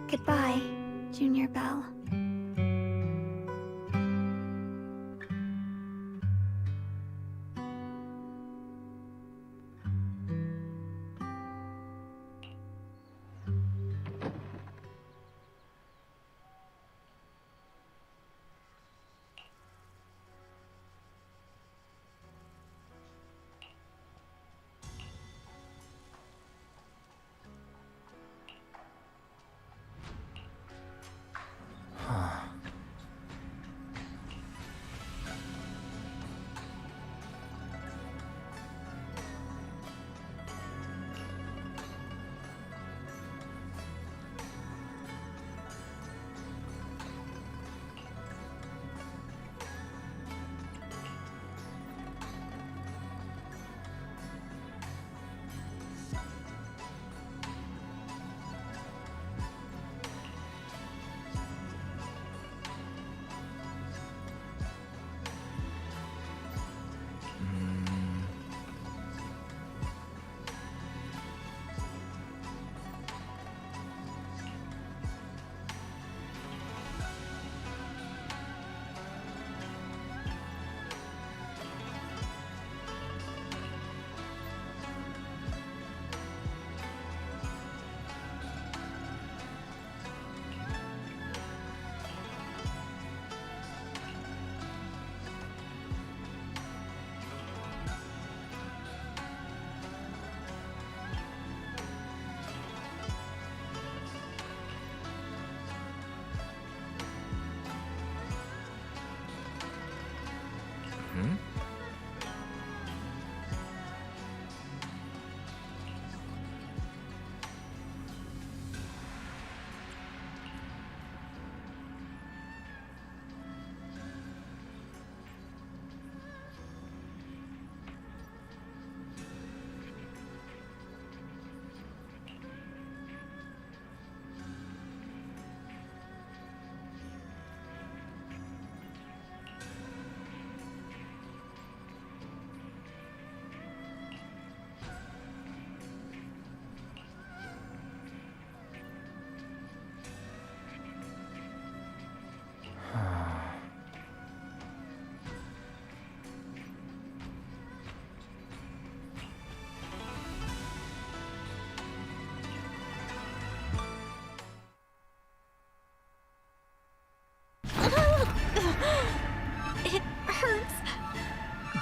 Goodbye, Junior Belle.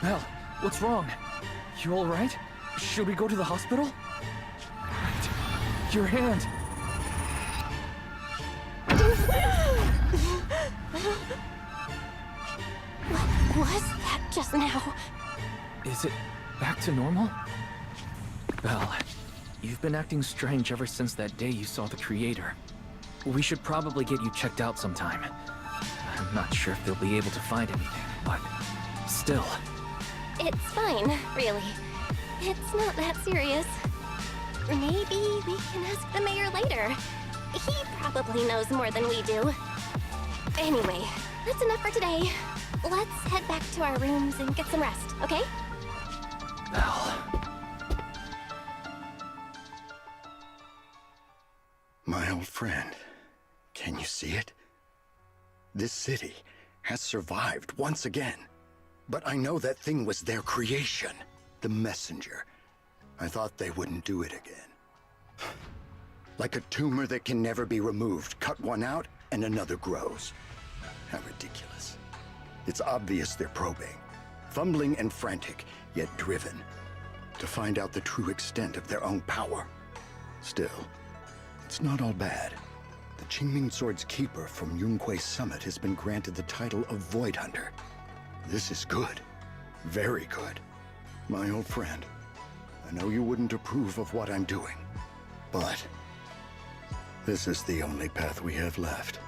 Belle, what's wrong? You alright? Should we go to the hospital? Right. Your hand! What was that just now? Is it back to normal? Belle, you've been acting strange ever since that day you saw the Creator. We should probably get you checked out sometime. I'm not sure if they'll be able to find anything, but still. It's fine, really. It's not that serious. Maybe we can ask the mayor later. He probably knows more than we do. Anyway, that's enough for today. Let's head back to our rooms and get some rest, okay? Belle. My old friend, can you see it? This city has survived once again. But I know that thing was their creation, the messenger. I thought they wouldn't do it again. Like a tumor that can never be removed. Cut one out and another grows. How ridiculous. It's obvious they're probing. Fumbling and frantic, yet driven. To find out the true extent of their own power. Still, it's not all bad. The Qingming Sword's keeper from Yunquei Summit has been granted the title of Void Hunter. This is good. Very good. My old friend, I know you wouldn't approve of what I'm doing, but this is the only path we have left.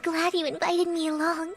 glad you invited me along.